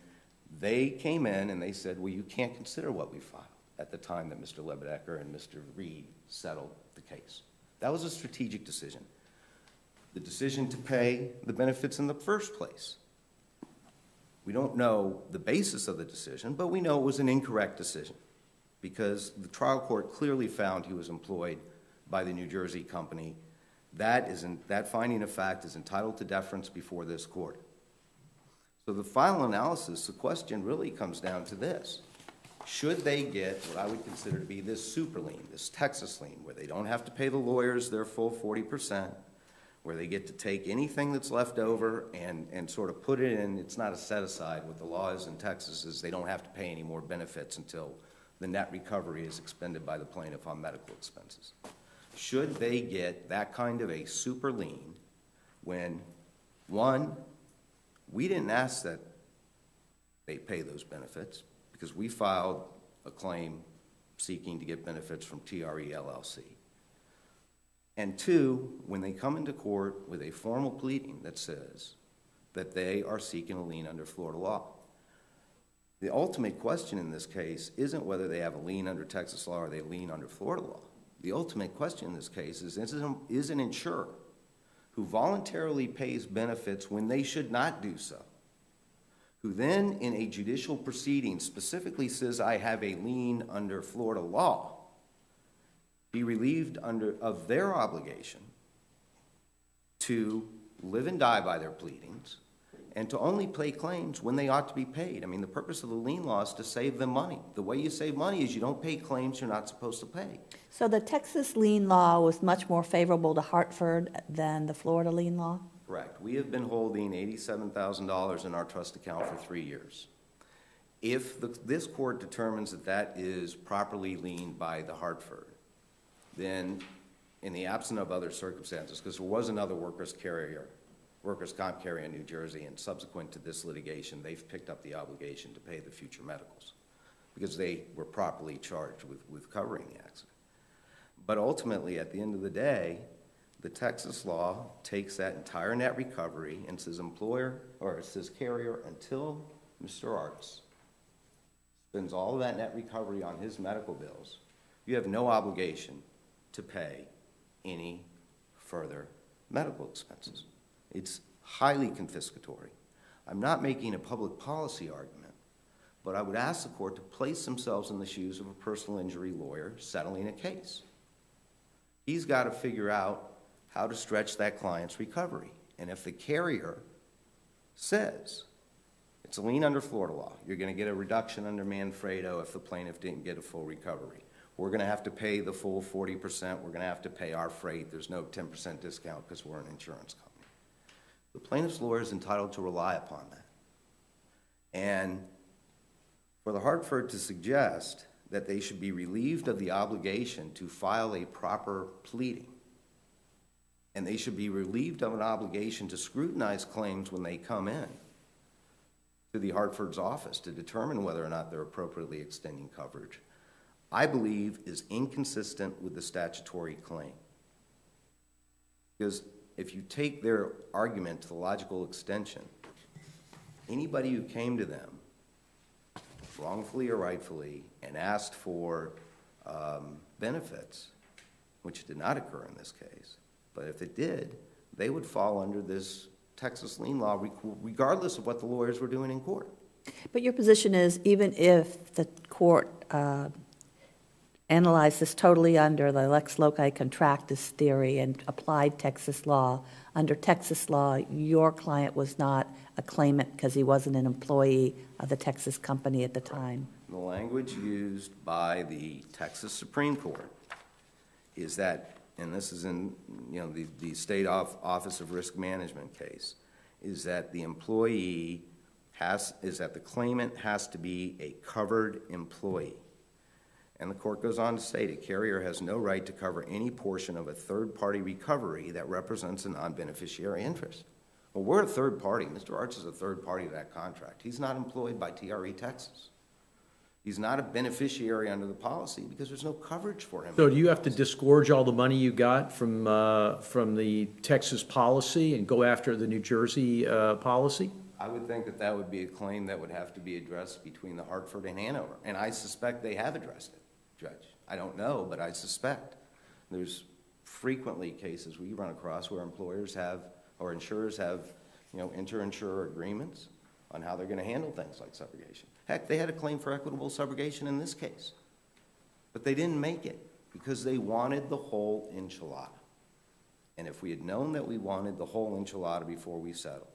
they came in and they said, well, you can't consider what we filed at the time that Mr. Lebedecker and Mr. Reed settled the case. That was a strategic decision. The decision to pay the benefits in the first place. We don't know the basis of the decision, but we know it was an incorrect decision because the trial court clearly found he was employed by the New Jersey company. That finding of fact is entitled to deference before this court. So the final analysis, the question really comes down to this. Should they get what I would consider to be this super lien, this Texas lien, where they don't have to pay the lawyers their full 40%, where they get to take anything that's left over and sort of put it in, it's not a set-aside. What the law is in Texas is they don't have to pay any more benefits until the net recovery is expended by the plaintiff on medical expenses. Should they get that kind of a super lien when, one, we didn't ask that they pay those benefits because we filed a claim seeking to get benefits from TRE LLC. And two, when they come into court with a formal pleading that says that they are seeking a lien under Florida law. The ultimate question in this case isn't whether they have a lien under Texas law or they lien under Florida law. The ultimate question in this case is an insurer who voluntarily pays benefits when they should not do so, who then in a judicial proceeding specifically says, I have a lien under Florida law, be relieved of their obligation to live and die by their pleadings and to only pay claims when they ought to be paid. I mean, the purpose of the lien law is to save them money. The way you save money is you don't pay claims you're not supposed to pay. So the Texas lien law was much more favorable to Hartford than the Florida lien law? Correct. We have been holding $87,000 in our trust account for 3 years. If this court determines that that is properly liened by the Hartford, then in the absence of other circumstances, because there was another workers' comp carrier in New Jersey, and subsequent to this litigation, they've picked up the obligation to pay the future medicals because they were properly charged with covering the accident. But ultimately, at the end of the day, the Texas law takes that entire net recovery and says employer, or it says carrier, until Mr. Arts spends all of that net recovery on his medical bills, you have no obligation to pay any further medical expenses. It's highly confiscatory. I'm not making a public policy argument, but I would ask the court to place themselves in the shoes of a personal injury lawyer settling a case. He's got to figure out how to stretch that client's recovery. And if the carrier says it's a lien under Florida law, you're going to get a reduction under Manfredo if the plaintiff didn't get a full recovery. We're going to have to pay the full 40%. We're going to have to pay our freight. There's no 10% discount because we're an insurance company. The plaintiff's lawyer is entitled to rely upon that. And for the Hartford to suggest that they should be relieved of the obligation to file a proper pleading, and they should be relieved of an obligation to scrutinize claims when they come in to the Hartford's office to determine whether or not they're appropriately extending coverage, I believe is inconsistent with the statutory claim. Because if you take their argument to the logical extension, anybody who came to them wrongfully or rightfully and asked for benefits, which did not occur in this case, but if it did, they would fall under this Texas lien law regardless of what the lawyers were doing in court. But your position is even if the court analyzed this totally under the lex loci contractus theory and applied Texas law, under Texas law, your client was not a claimant because he wasn't an employee of the Texas company at the time. The language used by the Texas Supreme Court is that, and this is in the State Office of Risk Management case, is that the employee is that the claimant has to be a covered employee. And the court goes on to state a carrier has no right to cover any portion of a third-party recovery that represents a non-beneficiary interest. Well, we're a third party. Mr. Arts is a third party to that contract. He's not employed by TRE Texas. He's not a beneficiary under the policy because there's no coverage for him. So do you have to disgorge all the money you got from the Texas policy and go after the New Jersey policy? I would think that that would be a claim that would have to be addressed between the Hartford and Hanover. And I suspect they have addressed it, Judge. I don't know, but I suspect. There's frequently cases we run across where employers have, or insurers have, inter-insurer agreements on how they're going to handle things like subrogation. Heck, they had a claim for equitable subrogation in this case. But they didn't make it because they wanted the whole enchilada. And if we had known that we wanted the whole enchilada before we settled,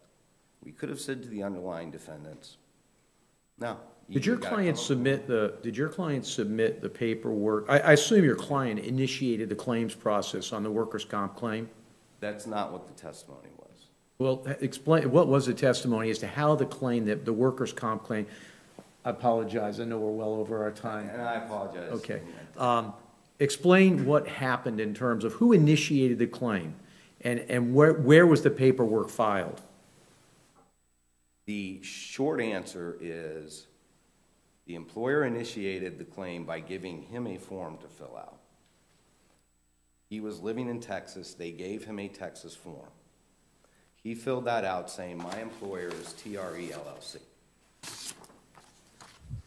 we could have said to the underlying defendants, no. Did your client submit the paperwork? I assume your client initiated the claims process on the workers' comp claim? That's not what the testimony was. Well, explain, what was the testimony as to how the claim, the workers' comp claim, I apologize, I know we're well over our time. And I apologize. Okay. Explain what happened in terms of who initiated the claim and where was the paperwork filed? The short answer is the employer initiated the claim by giving him a form to fill out. He was living in Texas. They gave him a Texas form. He filled that out saying, my employer is TRE LLC.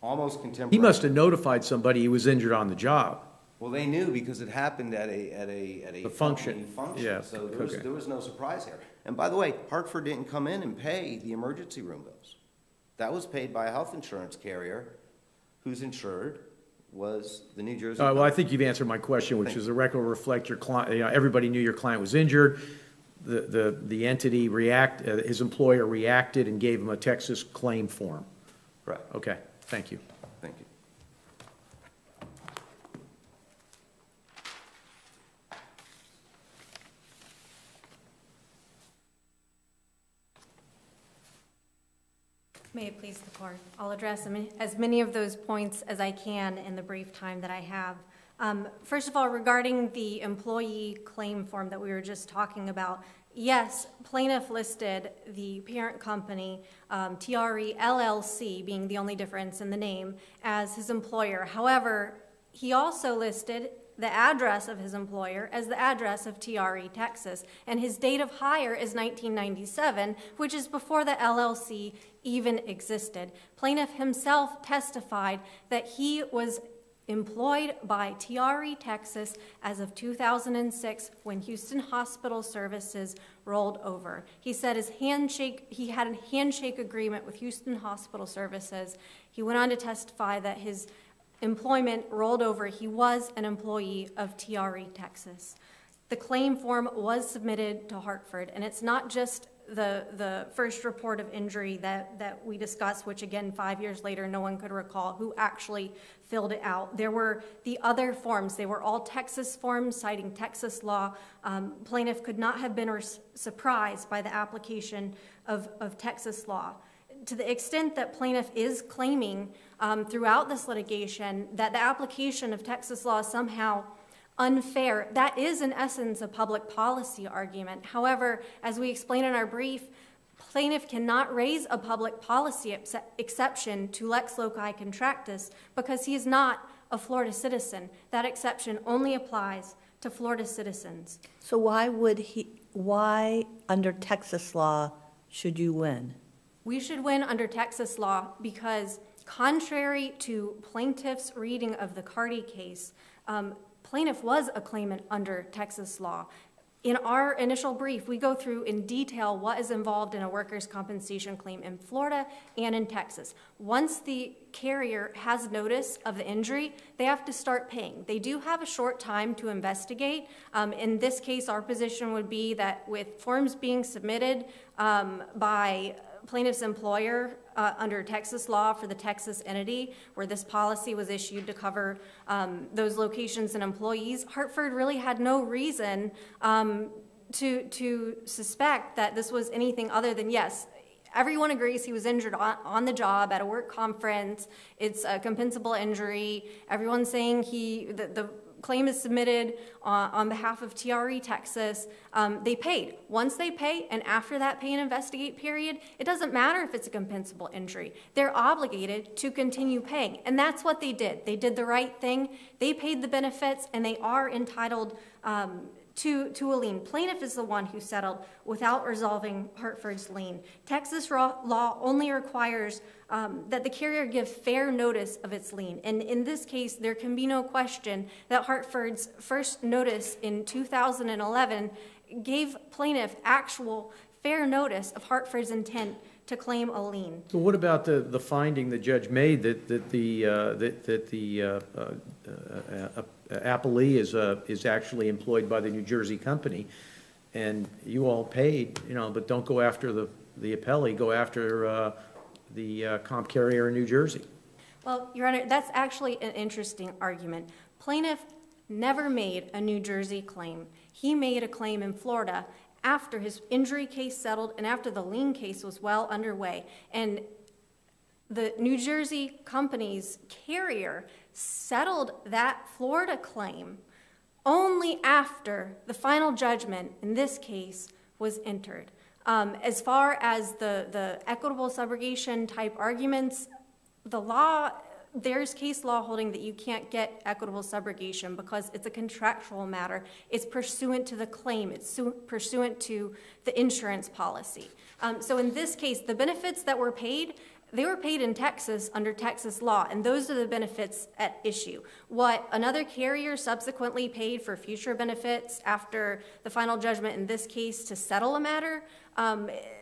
Almost contemporaneous. He must have notified somebody he was injured on the job. Well, they knew because it happened at a The function. function. Yeah, So okay. there was no surprise here. And by the way, Hartford didn't come in and pay the emergency room bills. That was paid by a health insurance carrier who's insured was the New Jersey. Well, I think you've answered my question, which is the record will reflect your client, everybody knew your client was injured. The entity his employer reacted and gave him a Texas claim form. Right. Okay, thank you. Thank you. May it please the court. I'll address as many of those points as I can in the brief time that I have. First of all, regarding the employee claim form that we were just talking about, yes, plaintiff listed the parent company, TRE LLC, being the only difference in the name, as his employer. However, he also listed the address of his employer as the address of TRE Texas, and his date of hire is 1997, which is before the LLC even existed. Plaintiff himself testified that he was employed by TRE Texas as of 2006 when Houston Hospital Services rolled over. He said he had a handshake agreement with Houston Hospital Services. He went on to testify that his employment rolled over. He was an employee of TRE Texas. The claim form was submitted to Hartford, and it's not just the first report of injury that we discussed, which again 5 years later no one could recall who actually filled it out. There were the other forms. They were all Texas forms citing Texas law. Plaintiff could not have been surprised by the application of Texas law. To the extent that plaintiff is claiming throughout this litigation that the application of Texas law is somehow unfair, that is in essence a public policy argument. However, as we explain in our brief, plaintiff cannot raise a public policy exception to lex loci contractus because he is not a Florida citizen. That exception only applies to Florida citizens. So why under Texas law should you win? We should win under Texas law because contrary to plaintiff's reading of the Carty case, plaintiff was a claimant under Texas law. In our initial brief, we go through in detail what is involved in a workers' compensation claim in Florida and in Texas. Once the carrier has notice of the injury, they have to start paying. They do have a short time to investigate. In this case, our position would be that with forms being submitted by plaintiff's employer under Texas law for the Texas entity where this policy was issued to cover those locations and employees, Hartford really had no reason to suspect that this was anything other than, yes, everyone agrees he was injured on the job at a work conference. It's a compensable injury. Everyone's saying the claim is submitted on behalf of TRE Texas. They paid. Once they pay, and after that pay and investigate period, it doesn't matter if it's a compensable injury. They're obligated to continue paying, and that's what they did. They did the right thing. They paid the benefits, and they are entitled to a lien. Plaintiff is the one who settled without resolving Hartford's lien. Texas law only requires that the carrier give fair notice of its lien. And in this case, there can be no question that Hartford's first notice in 2011 gave plaintiff actual fair notice of Hartford's intent to claim a lien. So what about the finding the judge made that the appellee is actually employed by the New Jersey company, and you all paid, but don't go after the appellee, go after the comp carrier in New Jersey? Well, Your Honor, that's actually an interesting argument. Plaintiff never made a New Jersey claim. He made a claim in Florida after his injury case settled and after the lien case was well underway. And the New Jersey company's carrier settled that Florida claim only after the final judgment in this case was entered. As far as the equitable subrogation type arguments, the law there's case law holding that you can't get equitable subrogation because it's a contractual matter. It's pursuant to the claim. It's pursuant to the insurance policy. So in this case, the benefits that were paid, they were paid in Texas under Texas law, and those are the benefits at issue. What another carrier subsequently paid for future benefits after the final judgment in this case to settle a matter,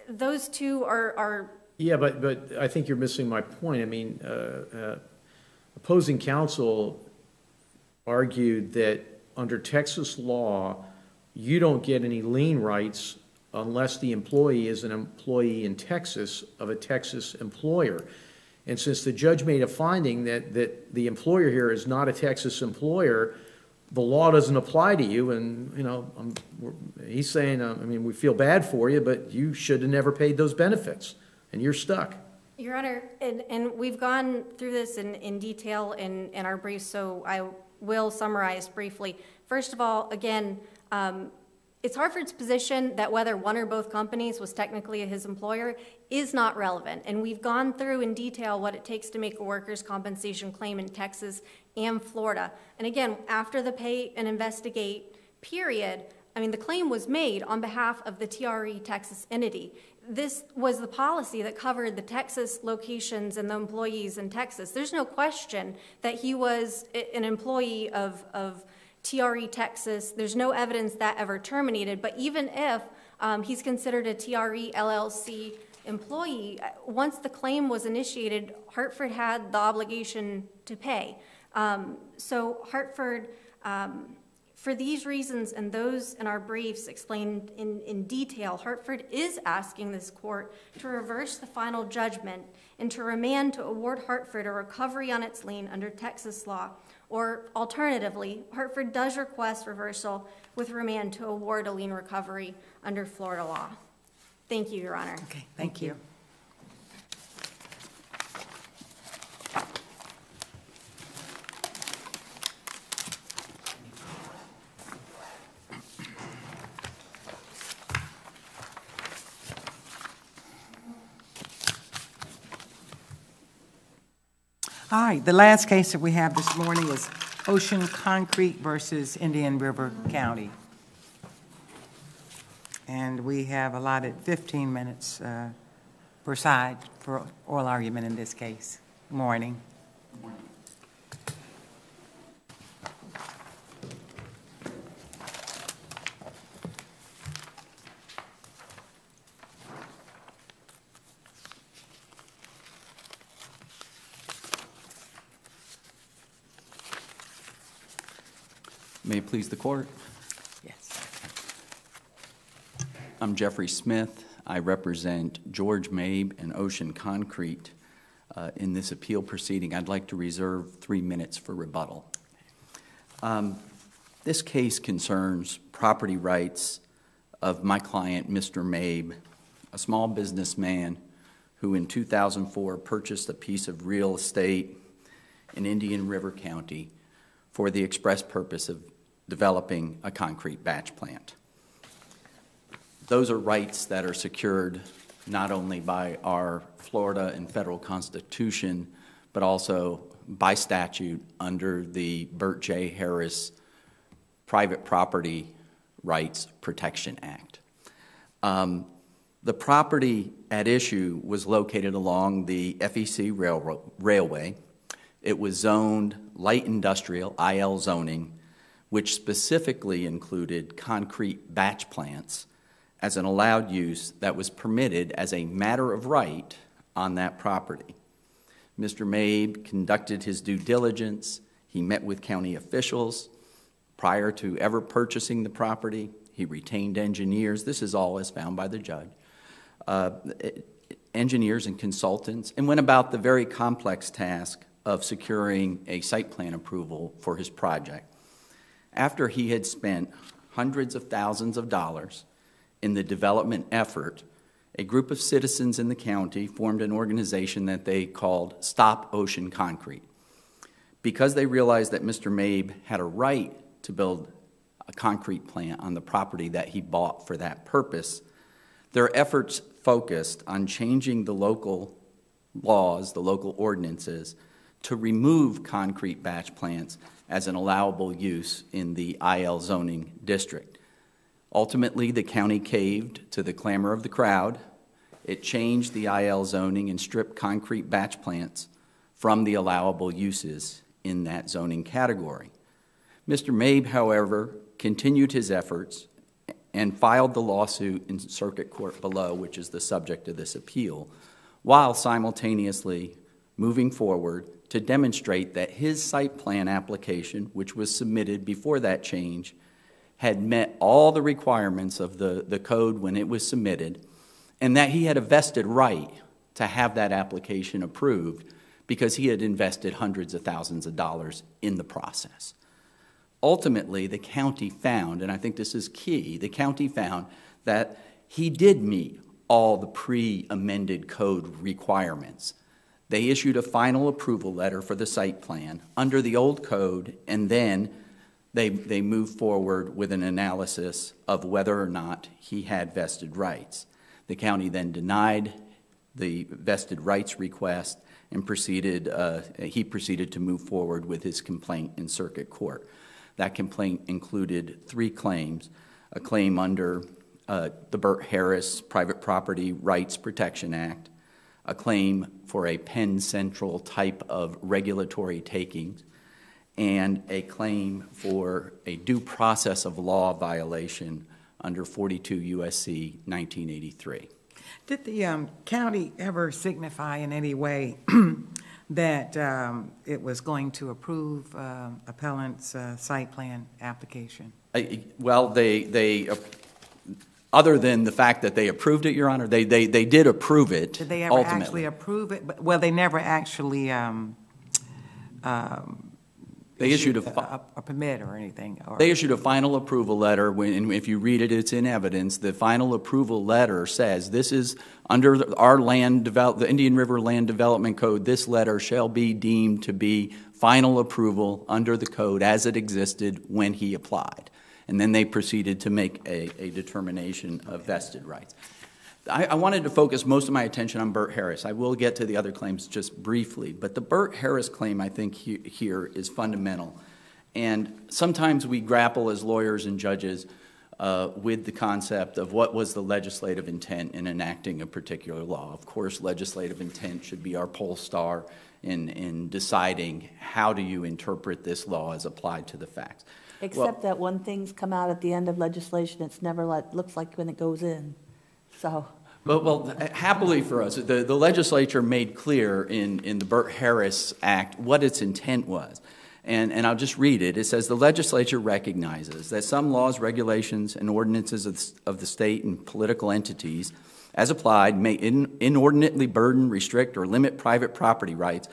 those two are Yeah, but I think you're missing my point. I mean, opposing counsel argued that under Texas law, you don't get any lien rights unless the employee is an employee in Texas of a Texas employer. And since the judge made a finding that the employer here is not a Texas employer, the law doesn't apply to you. And, you know, he's saying, I mean, we feel bad for you, but you should have never paid those benefits, and you're stuck. Your Honor, and we've gone through this in detail in our briefs, so I will summarize briefly. First of all, again, it's Hartford's position that whether one or both companies was technically his employer is not relevant. And we've gone through in detail what it takes to make a workers' compensation claim in Texas and Florida. And again, after the pay and investigate period, I mean, the claim was made on behalf of the TRE Texas entity. This was the policy that covered the Texas locations and the employees in Texas. There's no question that he was an employee of TRE Texas. There's no evidence that ever terminated, but even if he's considered a TRE LLC employee, once the claim was initiated, Hartford had the obligation to pay. So Hartford, for these reasons and those in our briefs explained in detail, Hartford is asking this court to reverse the final judgment and to remand to award Hartford a recovery on its lien under Texas law. Or alternatively, Hartford does request reversal with remand to award a lien recovery under Florida law. Thank you, Your Honor. Okay, thank you. All right, the last case that we have this morning is Ocean Concrete versus Indian River County. And we have allotted 15 minutes per side for oral argument in this case. Good morning. Good morning. May it please the court? Yes. I'm Jeffrey Smith. I represent George Mabe and Ocean Concrete in this appeal proceeding. I'd like to reserve 3 minutes for rebuttal. This case concerns property rights of my client, Mr. Mabe, a small businessman who in 2004 purchased a piece of real estate in Indian River County for the express purpose of developing a concrete batch plant. Those are rights that are secured not only by our Florida and federal constitution, but also by statute under the Burt J. Harris Private Property Rights Protection Act. The property at issue was located along the FEC Railway. It was zoned light industrial, IL zoning, which specifically included concrete batch plants as an allowed use that was permitted as a matter of right on that property. Mr. Mabe conducted his due diligence. He met with county officials prior to ever purchasing the property. He retained engineers. This is all as found by the judge. Engineers and consultants, and went about the very complex task of securing a site plan approval for his project. After he had spent hundreds of thousands of dollars in the development effort, a group of citizens in the county formed an organization that they called Stop Ocean Concrete. Because they realized that Mr. Mabe had a right to build a concrete plant on the property that he bought for that purpose, their efforts focused on changing the local laws, the local ordinances, to remove concrete batch plants as an allowable use in the IL zoning district. Ultimately, the county caved to the clamor of the crowd. It changed the IL zoning and stripped concrete batch plants from the allowable uses in that zoning category. Mr. Mabe, however, continued his efforts and filed the lawsuit in circuit court below, which is the subject of this appeal, while simultaneously moving forward to demonstrate that his site plan application, which was submitted before that change, had met all the requirements of the code when it was submitted, and that he had a vested right to have that application approved because he had invested hundreds of thousands of dollars in the process. Ultimately, the county found, and I think this is key, the county found that he did meet all the pre-amended code requirements. They issued a final approval letter for the site plan under the old code, and then they moved forward with an analysis of whether or not he had vested rights. The county then denied the vested rights request and he proceeded to move forward with his complaint in circuit court. That complaint included 3 claims: a claim under the Burt Harris Private Property Rights Protection Act, a claim for a Penn Central type of regulatory takings, and a claim for a due process of law violation under 42 U.S.C. 1983. Did the county ever signify in any way that it was going to approve appellant's site plan application? Well, they other than the fact that they approved it, Your Honor, they did approve it. Did they ever actually approve it? Well, they never actually they issued a permit or anything. They issued a final approval letter. And if you read it, it's in evidence. The final approval letter says, this is under our the Indian River Land Development Code, this letter shall be deemed to be final approval under the code as it existed when he applied. And then they proceeded to make a determination of vested rights. I wanted to focus most of my attention on Burt Harris. I will get to the other claims just briefly, but the Burt Harris claim, I think, here is fundamental. And sometimes we grapple as lawyers and judges with the concept of what was the legislative intent in enacting a particular law. Of course, legislative intent should be our poll star in deciding how do you interpret this law as applied to the facts. Except that when things come out at the end of legislation, it's never looks like when it goes in. So. Well, happily for us, the legislature made clear in the Burt Harris Act what its intent was. And I'll just read it. It says, the legislature recognizes that some laws, regulations, and ordinances of the state and political entities, as applied, may inordinately burden, restrict, or limit private property rights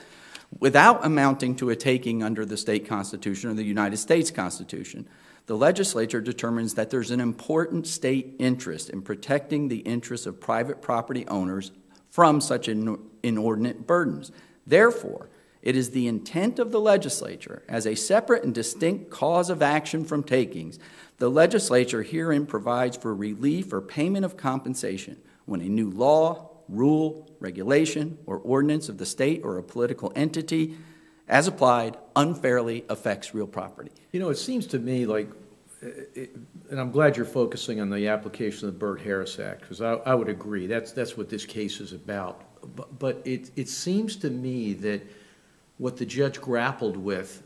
without amounting to a taking under the state constitution or the United States Constitution. The legislature determines that there's an important state interest in protecting the interests of private property owners from such inordinate burdens. Therefore, it is the intent of the legislature, as a separate and distinct cause of action from takings, the legislature herein provides for relief or payment of compensation when a new law, rule, regulation, or ordinance of the state or a political entity, as applied, unfairly affects real property. You know, it seems to me like, and I'm glad you're focusing on the application of the Burt Harris Act, because I would agree, that's what this case is about. But it seems to me that what the judge grappled with,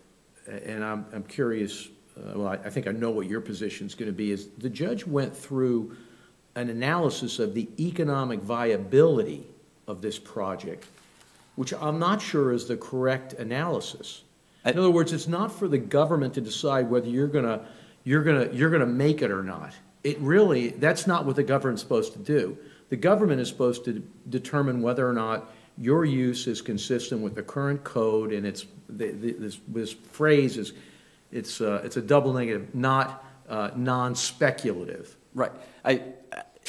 and I'm curious, well, I think I know what your position is going to be, is the judge went through an analysis of the economic viability of this project, which I'm not sure is the correct analysis. In other words, it's not for the government to decide whether you're gonna make it or not. It really, that's not what the government's supposed to do. The government is supposed to determine whether or not your use is consistent with the current code, and it's this phrase is it's a double negative, not non-speculative. Right.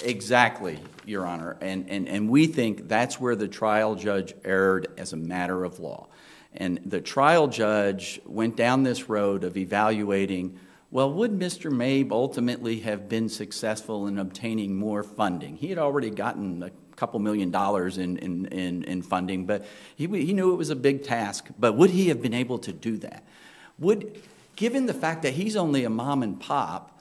Exactly, Your Honor, and we think that's where the trial judge erred as a matter of law. And the trial judge went down this road of evaluating, well, would Mr. Mabe ultimately have been successful in obtaining more funding? He had already gotten couple $1 million in funding, but he knew it was a big task. But would he have been able to do that? Given the fact that he's only a mom and pop,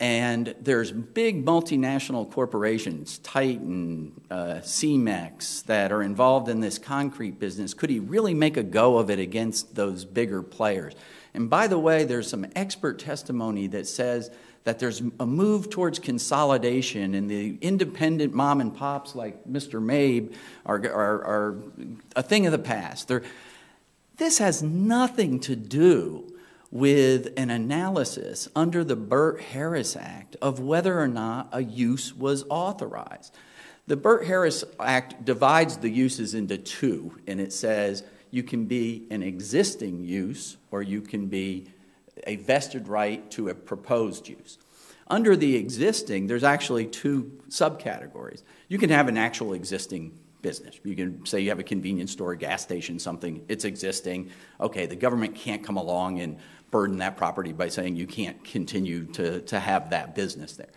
and there's big multinational corporations, Titan, Cemex, that are involved in this concrete business, could he really make a go of it against those bigger players? And by the way, there's some expert testimony that says that there's a move towards consolidation, and the independent mom and pops like Mr. Mabe are a thing of the past. This has nothing to do with an analysis under the Burt-Harris Act of whether or not a use was authorized. The Burt-Harris Act divides the uses into two, and it says you can be an existing use or you can be a vested right to a proposed use. Under the existing, there's actually two subcategories. You can have an actual existing business. You can say you have a convenience store, a gas station, something, it's existing. Okay, the government can't come along and burden that property by saying you can't continue to have that business there.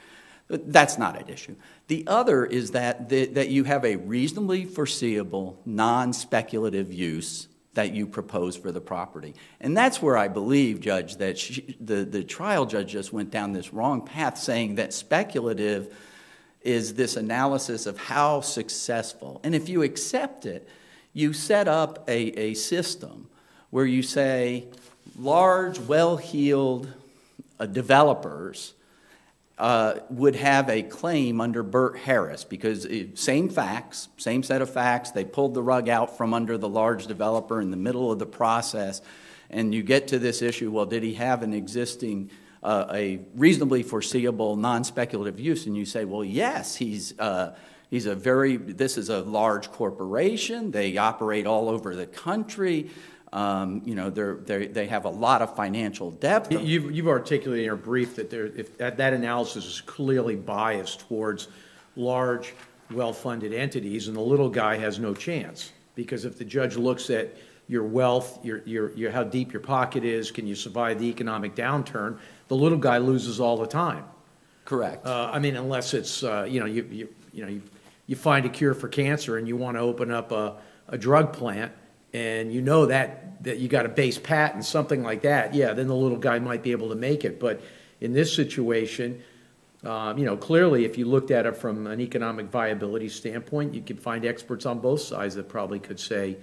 But that's not at issue. The other is that you have a reasonably foreseeable, non-speculative use that you propose for the property. And that's where I believe, Judge, that the trial judge just went down this wrong path, saying that speculative is this analysis of how successful. And if you accept it, you set up a system where you say large, well-heeled developers would have a claim under Burt-Harris because same facts, same set of facts. They pulled the rug out from under the large developer in the middle of the process, and you get to this issue, well, did he have an existing, a reasonably foreseeable non-speculative use? And you say, well, yes, this is a large corporation. They operate all over the country. They have a lot of financial depth. You've articulated in your brief that that analysis is clearly biased towards large, well-funded entities, and the little guy has no chance. Because if the judge looks at your wealth, your how deep your pocket is, can you survive the economic downturn, the little guy loses all the time. Correct. I mean, unless it's you find a cure for cancer and you want to open up a drug plant, and you know that you got a base patent, something like that, yeah, then the little guy might be able to make it. But in this situation, clearly if you looked at it from an economic viability standpoint, you could find experts on both sides that probably could say,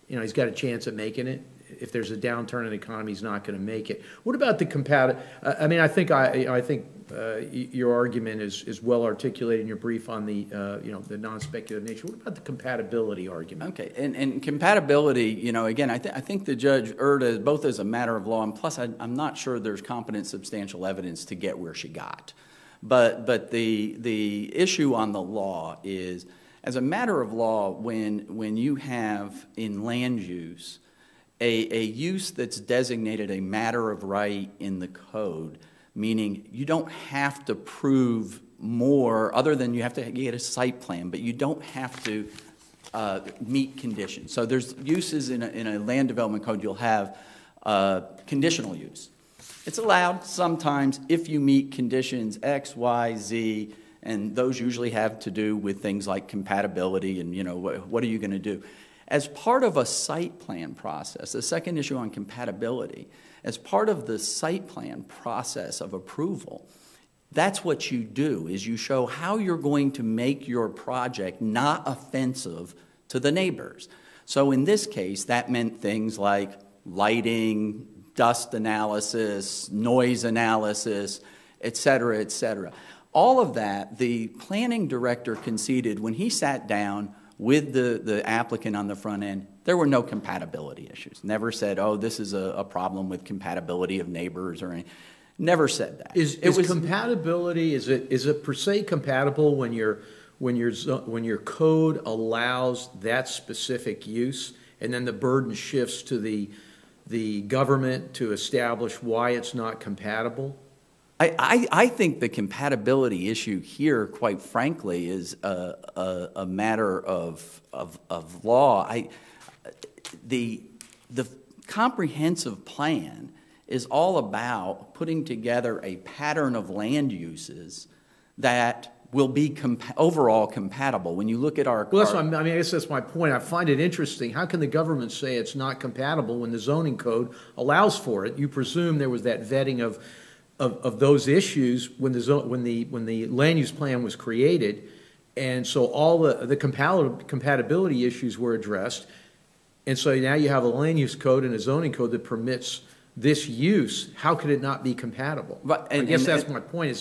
he's got a chance at making it. If there's a downturn in the economy, he's not going to make it. What about the I mean, I think your argument is well articulated in your brief on the the non-speculative nature. What about the compatibility argument? Okay, and compatibility, again, I think the judge erred both as a matter of law, and plus I'm not sure there's competent substantial evidence to get where she got. But the issue on the law is, as a matter of law, when you have in land use a use that's designated a matter of right in the code, meaning you don't have to prove more other than you have to get a site plan, but you don't have to meet conditions. So there's uses in a land development code, you'll have conditional use. It's allowed sometimes if you meet conditions X, Y, Z, and those usually have to do with things like compatibility and, what are you going to do? As part of a site plan process, the second issue on compatibility, as part of the site plan process of approval, that's what you do, is you show how you're going to make your project not offensive to the neighbors. So in this case, that meant things like lighting, dust analysis, noise analysis, et cetera, et cetera. All of that, the planning director conceded when he sat down with the applicant on the front end, there were no compatibility issues. Never said, oh, this is a problem with compatibility of neighbors or anything. Never said that. Is compatibility, is it per se compatible when your code allows that specific use, and then the burden shifts to the government to establish why it's not compatible? I think the compatibility issue here, quite frankly, is a matter of law. The comprehensive plan is all about putting together a pattern of land uses that will be overall compatible. When you look at our... Well, that's what I guess that's my point. I find it interesting. How can the government say it's not compatible when the zoning code allows for it? You presume there was that vetting of those issues when the land use plan was created, and so all the compatibility issues were addressed, and so now you have a land use code and a zoning code that permits this use. How could it not be compatible? I guess that's my point.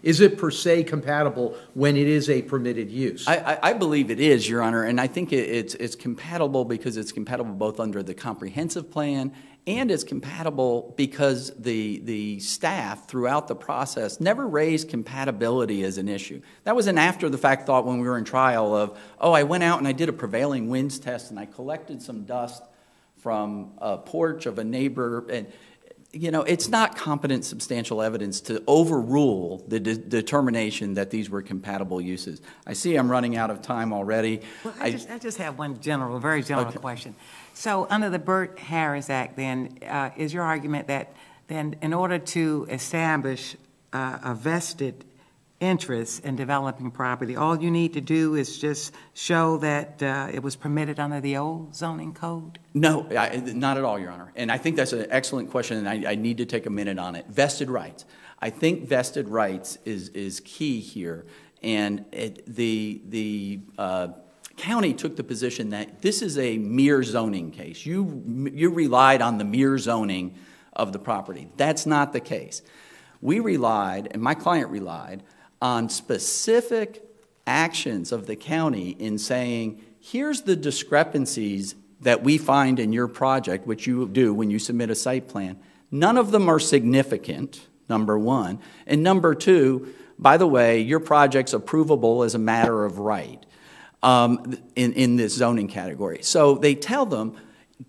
Is it per se compatible when it is a permitted use? I believe it is, Your Honor, and I think it's compatible because it's compatible both under the comprehensive plan, and it's compatible because the staff throughout the process never raised compatibility as an issue. That was an after-the-fact thought when we were in trial of, oh, I went out and I did a prevailing winds test and I collected some dust from a porch of a neighbor, and you know, it's not competent substantial evidence to overrule the determination that these were compatible uses. I see I'm running out of time already. Well, I just have one very general question. So under the Burt-Harris Act, then, is your argument that then in order to establish a vested interest in developing property, all you need to do is just show that it was permitted under the old zoning code? No, not at all, Your Honor. And I think that's an excellent question, and I need to take a minute on it. Vested rights. I think vested rights is key here. And the county took the position that this is a mere zoning case. You relied on the mere zoning of the property. That's not the case. We relied, and my client relied, on specific actions of the county in saying, here's the discrepancies that we find in your project, which you do when you submit a site plan. None of them are significant, number one. And number two, by the way, your project's approvable as a matter of right in this zoning category. So they tell them,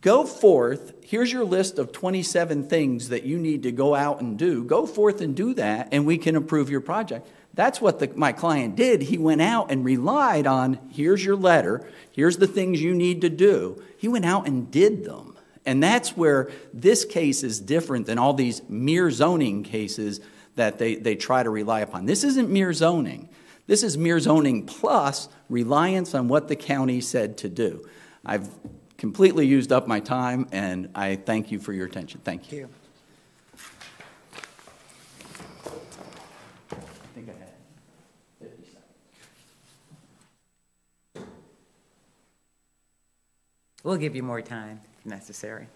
go forth, here's your list of 27 things that you need to go out and do. Go forth and do that, and we can approve your project. That's what my client did. He went out and relied on, here's your letter, here's the things you need to do. He went out and did them. And that's where this case is different than all these mere zoning cases that they try to rely upon. This isn't mere zoning. This is mere zoning plus reliance on what the county said to do. I've completely used up my time, and I thank you for your attention. Thank you. I think I had 50 seconds. We'll give you more time if necessary.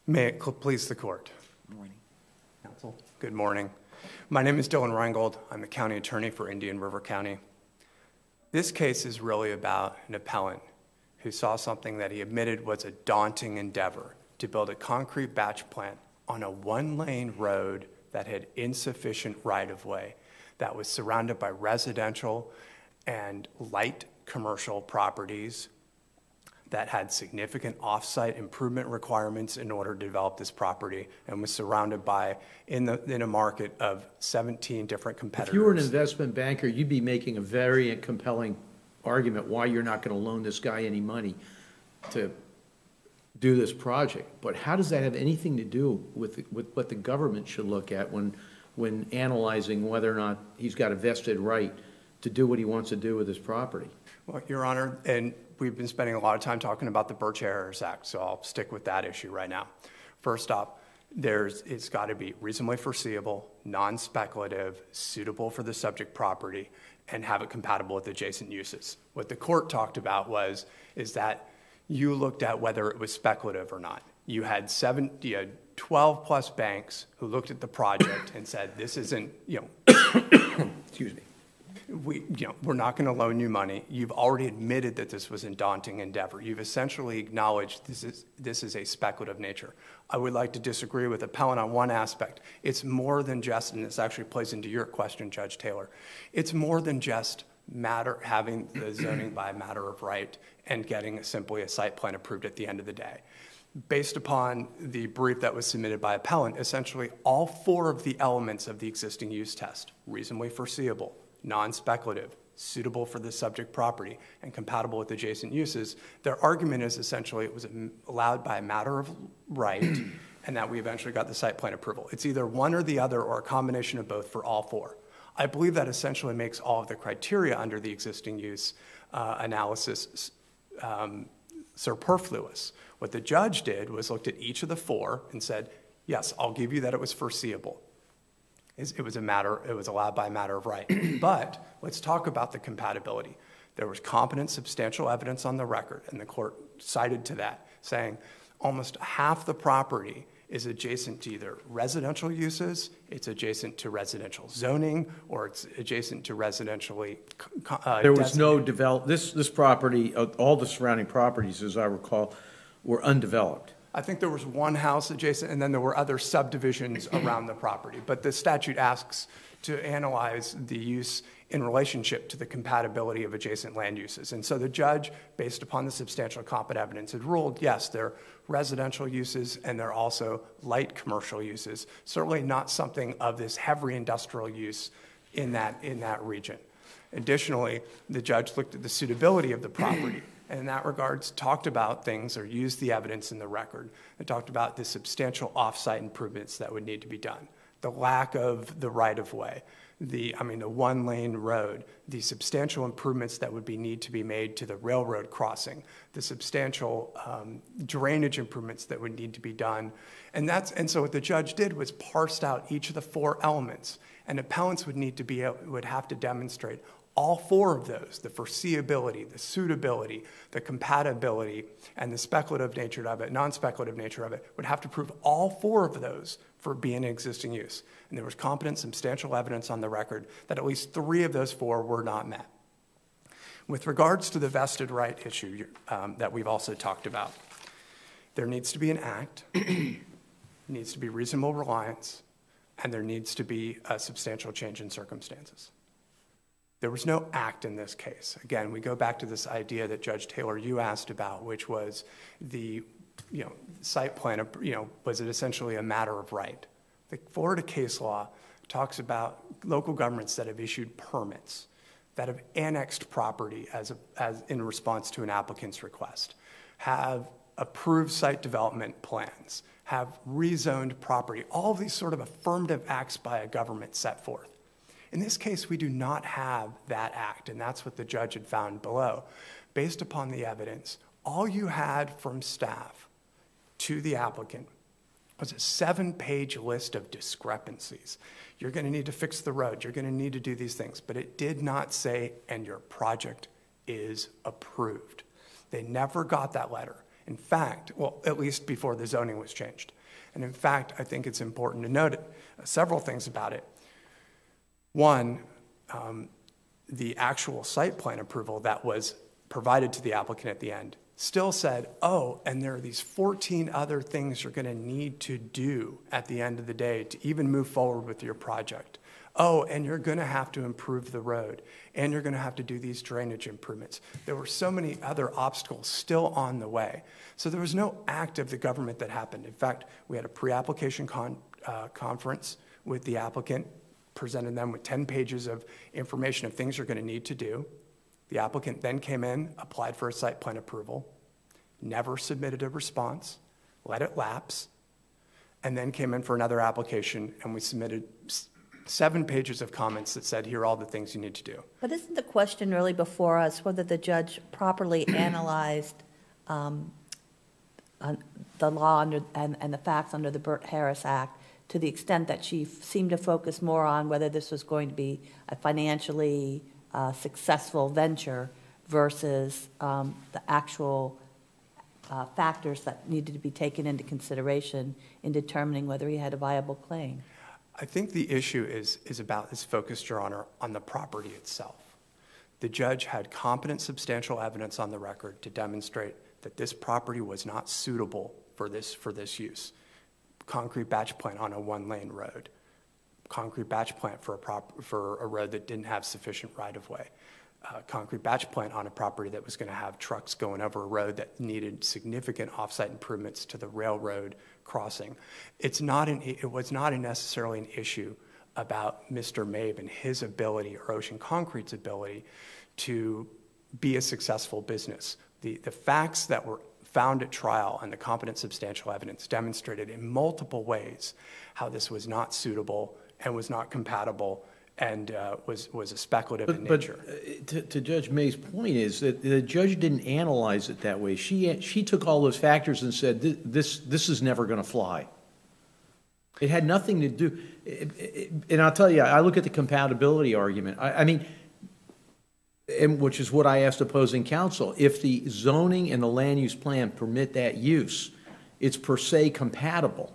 May it please the court. Good morning, counsel. Good morning. My name is Dylan Reingold. I'm the county attorney for Indian River County. This case is really about an appellant who saw something that he admitted was a daunting endeavor to build a concrete batch plant on a one-lane road that had insufficient right-of-way, that was surrounded by residential and light commercial properties, that had significant off-site improvement requirements in order to develop this property, and was surrounded by, in a market of 17 different competitors. If you were an investment banker, you'd be making a very compelling argument why you're not going to loan this guy any money to do this project. But how does that have anything to do with what the government should look at when analyzing whether or not he's got a vested right to do what he wants to do with his property? Well, Your Honor, and we've been spending a lot of time talking about the Burt-Harris Act, so I'll stick with that issue right now. First off, it's got to be reasonably foreseeable, non-speculative, suitable for the subject property, and have it compatible with adjacent uses. What the court talked about is that you looked at whether it was speculative or not. You had 12 plus banks who looked at the project and said, this isn't, Excuse me. We're not going to loan you money. You've already admitted that this was a daunting endeavor. You've essentially acknowledged this is a speculative nature. I would like to disagree with the appellant on one aspect. It's more than just, and this actually plays into your question, Judge Taylor, it's more than just having the zoning by matter of right and getting simply a site plan approved at the end of the day. Based upon the brief that was submitted by appellant, essentially all four of the elements of the existing use test, reasonably foreseeable, non-speculative, suitable for the subject property, and compatible with adjacent uses, their argument is essentially it was allowed by a matter of right and that we eventually got the site plan approval. It's either one or the other or a combination of both for all four. I believe that essentially makes all of the criteria under the existing use analysis superfluous. What the judge did was looked at each of the four and said, yes, I'll give you that it was foreseeable. It was allowed by a matter of right. But let's talk about the compatibility. There was competent, substantial evidence on the record, and the court cited to that, saying almost half the property is adjacent to either residential uses, it's adjacent to residential zoning, or it's adjacent to residentially There was no this property, all the surrounding properties, as I recall, were undeveloped. I think there was one house adjacent, and then there were other subdivisions around the property. But the statute asks to analyze the use in relationship to the compatibility of adjacent land uses. And so the judge, based upon the substantial competent evidence, had ruled, yes, they're residential uses and they're also light commercial uses, certainly not something of this heavy industrial use in that region. Additionally, the judge looked at the suitability of the property, and in that regards talked about things or used the evidence in the record and talked about the substantial off-site improvements that would need to be done, the lack of the right-of-way, the one-lane road, the substantial improvements that would need to be made to the railroad crossing, the substantial drainage improvements that would need to be done. And so what the judge did was parsed out each of the four elements, and appellants would have to demonstrate all four of those: the foreseeability, the suitability, the compatibility, and the speculative nature of it, non-speculative nature of it, would have to prove all four of those for being in existing use. And there was competent, substantial evidence on the record that at least three of those four were not met. With regards to the vested right issue that we've also talked about, there needs to be an act, needs to be reasonable reliance, and there needs to be a substantial change in circumstances. There was no act in this case. Again, we go back to this idea that Judge Taylor, you asked about, which was the site plan, was it essentially a matter of right? The Florida case law talks about local governments that have issued permits, that have annexed property as in response to an applicant's request, have approved site development plans, have rezoned property, all of these sort of affirmative acts by a government set forth. In this case, we do not have that act, and that's what the judge had found below. Based upon the evidence, all you had from staff to the applicant was a 7-page list of discrepancies. You're going to need to fix the road. You're going to need to do these things. But it did not say, and your project is approved. They never got that letter. In fact, well, at least before the zoning was changed. And in fact, I think it's important to note several things about it. One, the actual site plan approval that was provided to the applicant at the end still said, oh, and there are these 14 other things you're going to need to do at the end of the day to even move forward with your project. Oh, and you're going to have to improve the road, and you're going to have to do these drainage improvements. There were so many other obstacles still on the way. So there was no act of the government that happened. In fact, we had a pre-application conference with the applicant, presented them with 10 pages of information of things you're going to need to do. The applicant then came in, applied for a site plan approval, never submitted a response, let it lapse, and then came in for another application, and we submitted 7 pages of comments that said, here are all the things you need to do. But isn't the question really before us whether the judge properly analyzed the law and the facts under the Burt-Harris Act, to the extent that she seemed to focus more on whether this was going to be a financially successful venture versus the actual factors that needed to be taken into consideration in determining whether he had a viable claim? I think the issue is focused, Your Honor, on the property itself. The judge had competent, substantial evidence on the record to demonstrate that this property was not suitable for this use. Concrete batch plant on a 1-lane road, concrete batch plant for a road that didn't have sufficient right-of-way, concrete batch plant on a property that was going to have trucks going over a road that needed significant off-site improvements to the railroad crossing. It was not necessarily an issue about Mr. Mabe and his ability, or Ocean Concrete's ability, to be a successful business. The facts that were found at trial, and the competent substantial evidence demonstrated in multiple ways how this was not suitable and was not compatible and was a speculative in nature. But to Judge May's point is that the judge didn't analyze it that way. She took all those factors and said, this is never going to fly. It had nothing to do, and I'll tell you, I look at the compatibility argument. I mean, and which is what I asked opposing counsel. If the zoning and the land use plan permit that use, it's per se compatible.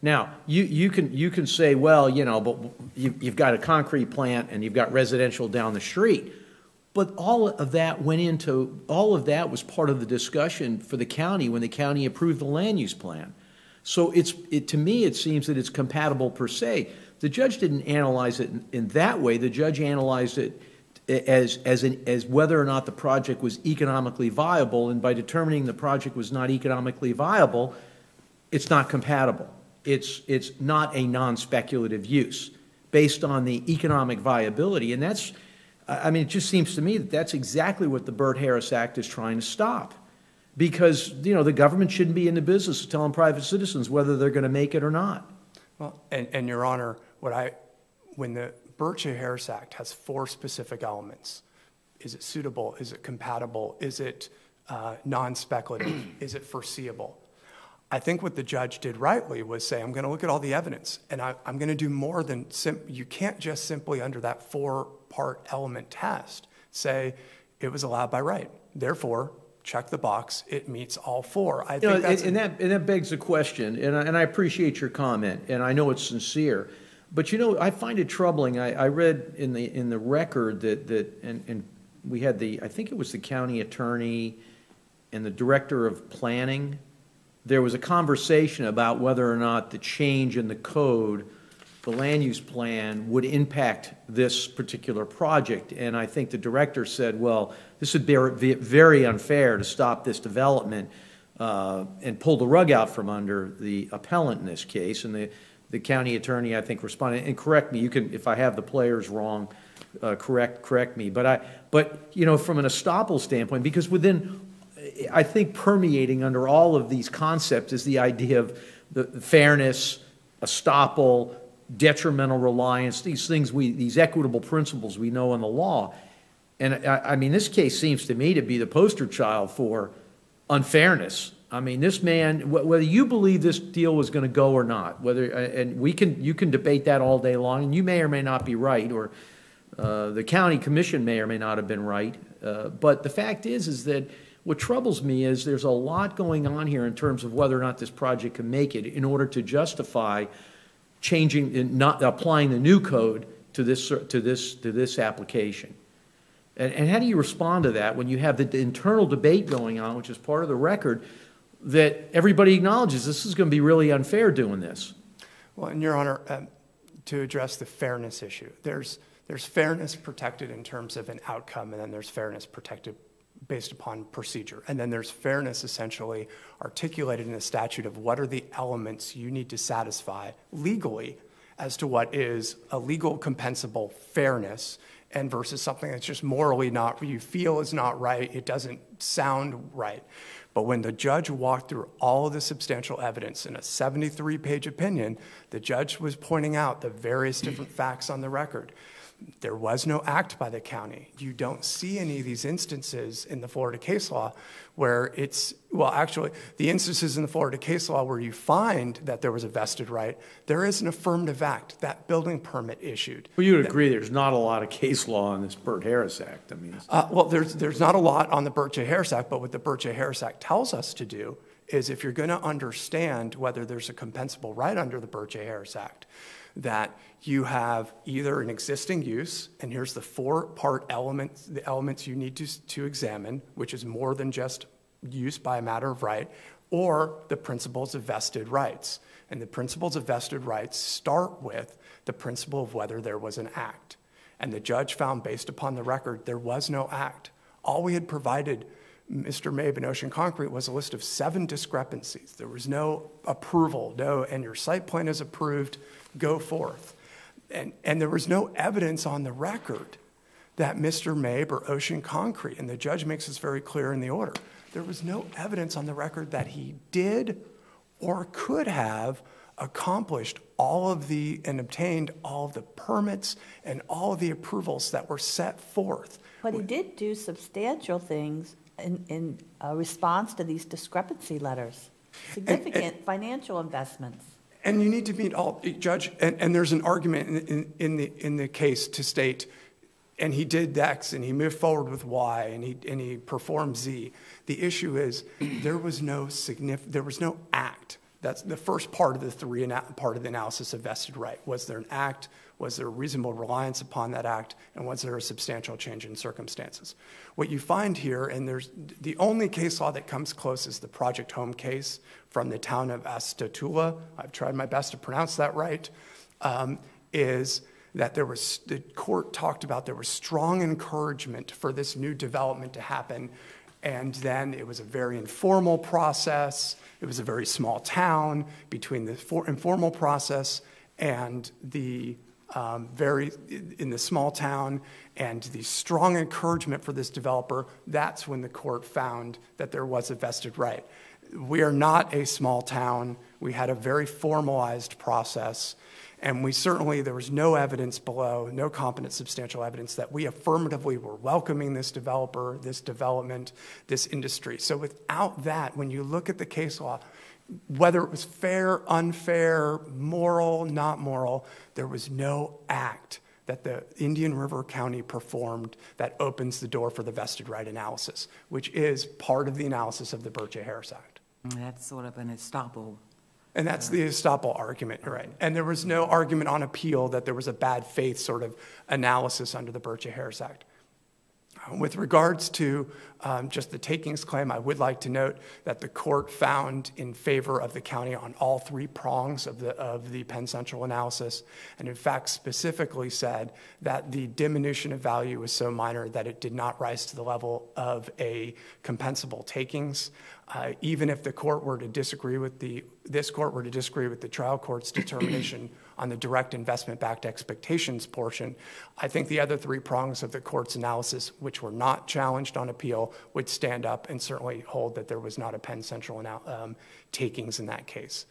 Now, you can say, well, you know, but you've got a concrete plant and you've got residential down the street. But all of that was part of the discussion for the county when the county approved the land use plan. So to me, it seems that it's compatible per se. The judge didn't analyze it in that way. The judge analyzed it as whether or not the project was economically viable, and by determining the project was not economically viable, it's not compatible. It's not a non-speculative use based on the economic viability, and that's, I mean, it just seems to me that that's exactly what the Burt-Harris Act is trying to stop, because, you know, the government shouldn't be in the business of telling private citizens whether they're going to make it or not. Well, and Your Honor, when the Burt-Harris Act has 4 specific elements. Is it suitable? Is it compatible? Is it non-speculative? Is it foreseeable? I think what the judge did rightly was say, I'm going to look at all the evidence, and I'm going to do more than you can't just simply under that 4-part element test say it was allowed by right. Therefore, check the box. It meets all 4. I think that's and that begs the question, and I appreciate your comment, and I know it's sincere. But, you know, I find it troubling. I read in the record that we had I think it was the county attorney and the director of planning. There was a conversation about whether or not the change in the code, the land use plan, would impact this particular project. And I think the director said, well, this would be very unfair to stop this development and pull the rug out from under the appellant in this case. And the county attorney, I think, responded, and correct me, you can, if I have the players wrong, correct me. But you know, from an estoppel standpoint, because within, I think permeating under all of these concepts is the idea of the fairness, estoppel, detrimental reliance, these things these equitable principles we know in the law. And I mean, this case seems to me to be the poster child for unfairness. I mean, this man, whether you believe this deal was going to go or not, and you can debate that all day long, and you may or may not be right, or the county commission may or may not have been right. But the fact is that what troubles me is there's a lot going on here in terms of whether or not this project can make it in order to justify changing and not applying the new code to this application. And how do you respond to that when you have the internal debate going on, which is part of the record, that everybody acknowledges this is going to be really unfair doing this? Well, and Your Honor, to address the fairness issue, there's fairness protected in terms of an outcome, and then there's fairness protected based upon procedure. And then there's fairness essentially articulated in the statute of what are the elements you need to satisfy legally as to what is a legal compensable fairness and versus something that's just morally not, you feel is not right, it doesn't sound right. But when the judge walked through all of the substantial evidence in a 73-page opinion, the judge was pointing out the various different facts on the record. There was no act by the county. You don't see any of these instances in the Florida case law where it's, well, actually, the instances in the Florida case law where you find that there was a vested right, there is an affirmative act, that building permit issued. Well, you would agree there's not a lot of case law on this Burt-Harris Act. I mean, well, there's not a lot on the Burt-Harris Act, but what the Burt-Harris Act tells us to do is if you're going to understand whether there's a compensable right under the Burt-Harris Act, that you have either an existing use, and here's the 4-part elements, the elements you need to examine, which is more than just use by a matter of right, or the principles of vested rights. And the principles of vested rights start with the principle of whether there was an act. And the judge found, based upon the record, there was no act. All we had provided Mr. Mabe and Ocean Concrete was a list of 7 discrepancies. There was no approval, and your site plan is approved, go forth. And there was no evidence on the record that Mr. Mabe or Ocean Concrete, and the judge makes this very clear in the order, there was no evidence on the record that he did or could have accomplished all of the and obtained all of the permits and all of the approvals that were set forth. But he did do substantial things in response to these discrepancy letters, significant financial investments. And you need to meet all, Judge, and there's an argument in the case to state, and he did X, and he moved forward with Y, and he performed Z. The issue is there was no act. That's the first part of the part of the analysis of vested right. Was there an act? Was there a reasonable reliance upon that act? And was there a substantial change in circumstances? What you find here, and there's the only case law that comes close is the Project Home case from the town of Astatula. I've tried my best to pronounce that right. Is that the court talked about there was strong encouragement for this new development to happen. And then it was a very informal process. It was a very small town. Between the informal process and the in the small town and the strong encouragement for this developer, that's when the court found that there was a vested right. We are not a small town. We had a very formalized process. And there was no evidence below, no competent substantial evidence that we affirmatively were welcoming this developer, this development, this industry. So without that, when you look at the case law, whether it was fair, unfair, moral, not moral, there was no act that the Indian River County performed that opens the door for the vested right analysis, which is part of the analysis of the Birch-Harris Act. That's sort of an estoppel. And that's the estoppel argument, right? And there was no argument on appeal that there was a bad faith sort of analysis under the Birch-Harris Act. With regards to just the takings claim, I would like to note that the court found in favor of the county on all three prongs of the Penn Central analysis, and in fact specifically said that the diminution of value was so minor that it did not rise to the level of a compensable takings. Even if the court were to disagree with this court were to disagree with the trial court's determination on the direct investment-backed expectations portion, I think the other three prongs of the court's analysis, which were not challenged on appeal, would stand up and certainly hold that there was not a Penn Central takings in that case.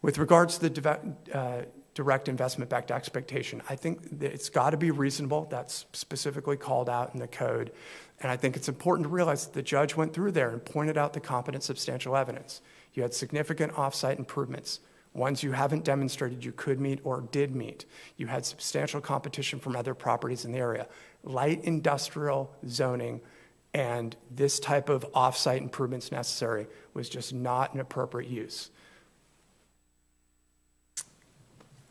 With regards to the direct investment-backed expectation, I think that it's got to be reasonable. That's specifically called out in the code. And I think it's important to realize that the judge went through there and pointed out the competent substantial evidence. You had significant off-site improvements, ones you haven't demonstrated you could meet or did meet. You had substantial competition from other properties in the area. Light industrial zoning and this type of off-site improvements necessary was just not an appropriate use.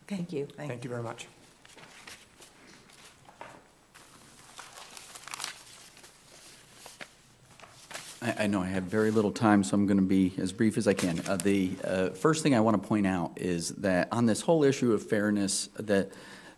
Thank you. Thank you very much. I know I have very little time, so I'm going to be as brief as I can. The first thing I want to point out is that on this whole issue of fairness, that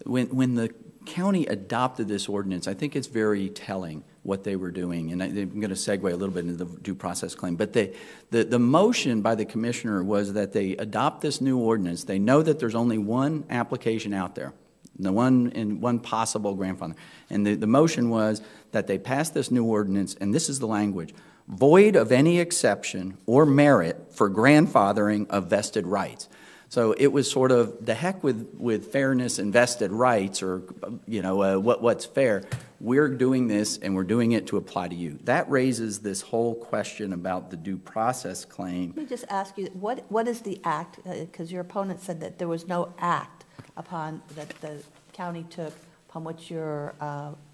when the county adopted this ordinance, I think it's very telling what they were doing. And I'm going to segue a little bit into the due process claim. But the motion by the commissioner was that they adopt this new ordinance. They know that there's only one application out there, the one possible grandfather. And the motion was that they pass this new ordinance, and this is the language: void of any exception or merit for grandfathering of vested rights. So it was sort of the heck with fairness and vested rights, or what's fair. We're doing this, and we're doing it to apply to you. That raises this whole question about the due process claim. Let me just ask you, what is the act? Because your opponent said that there was no act upon that the county took upon which your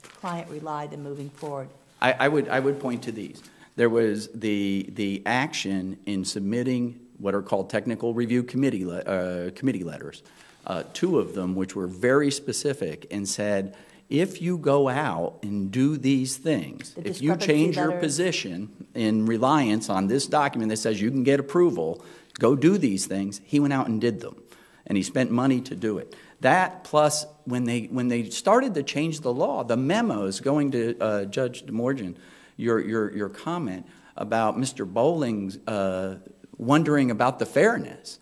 client relied in moving forward. I would point to these. There was the action in submitting what are called technical review committee letters, two of them which were very specific and said, if you go out and do these things, if you change your position in reliance on this document that says you can get approval, go do these things. He went out and did them, and he spent money to do it. That plus when they started to change the law, the memos going to Judge DeMorgan, your comment about Mr. Bowling's wondering about the fairness.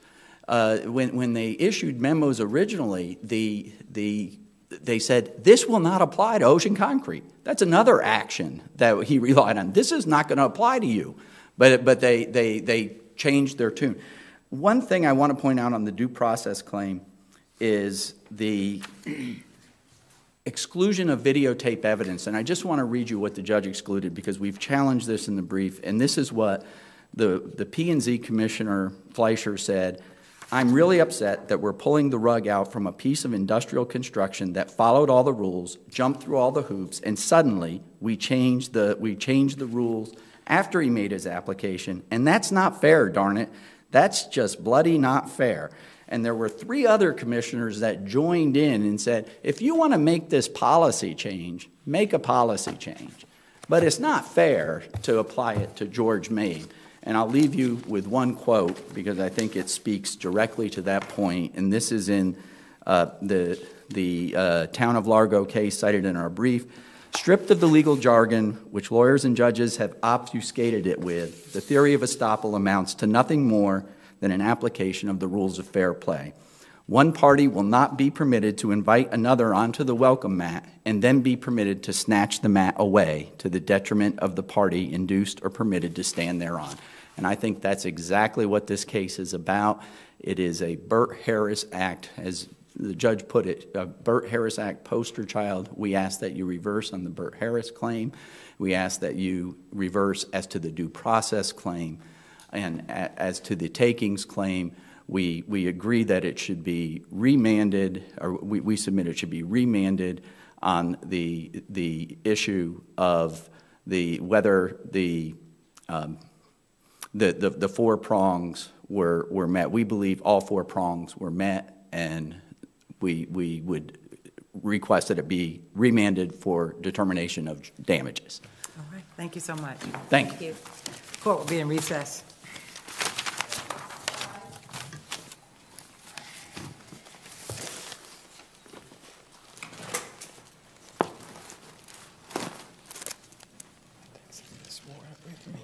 When they issued memos originally, the they said, this will not apply to Ocean Concrete. That's another action that he relied on. This is not going to apply to you. But they changed their tune. One thing I want to point out on the due process claim is the exclusion of videotape evidence. And I just want to read you what the judge excluded, because we've challenged this in the brief. And this is what the P&Z Commissioner Fleischer said. I'm really upset that we're pulling the rug out from a piece of industrial construction that followed all the rules, jumped through all the hoops, and suddenly we changed the rules after he made his application. And that's not fair, darn it. That's just bloody not fair. And there were 3 other commissioners that joined in and said, if you want to make this policy change, make a policy change. But it's not fair to apply it to George Mabe. And I'll leave you with one quote, because I think it speaks directly to that point. And this is in the Town of Largo case cited in our brief. Stripped of the legal jargon, which lawyers and judges have obfuscated it with, the theory of estoppel amounts to nothing more than an application of the rules of fair play. One party will not be permitted to invite another onto the welcome mat and then be permitted to snatch the mat away to the detriment of the party induced or permitted to stand thereon. And I think that's exactly what this case is about. It is a Burt Harris Act, as the judge put it, a Burt Harris Act poster child. We ask that you reverse on the Burt Harris claim. We ask that you reverse as to the due process claim. And as to the takings claim, we agree that it should be remanded, or we submit it should be remanded on the issue of whether the 4 prongs were met. We believe all 4 prongs were met, and we would request that it be remanded for determination of damages. All right, thank you so much. Thank you. Court will be in recess. This war with me.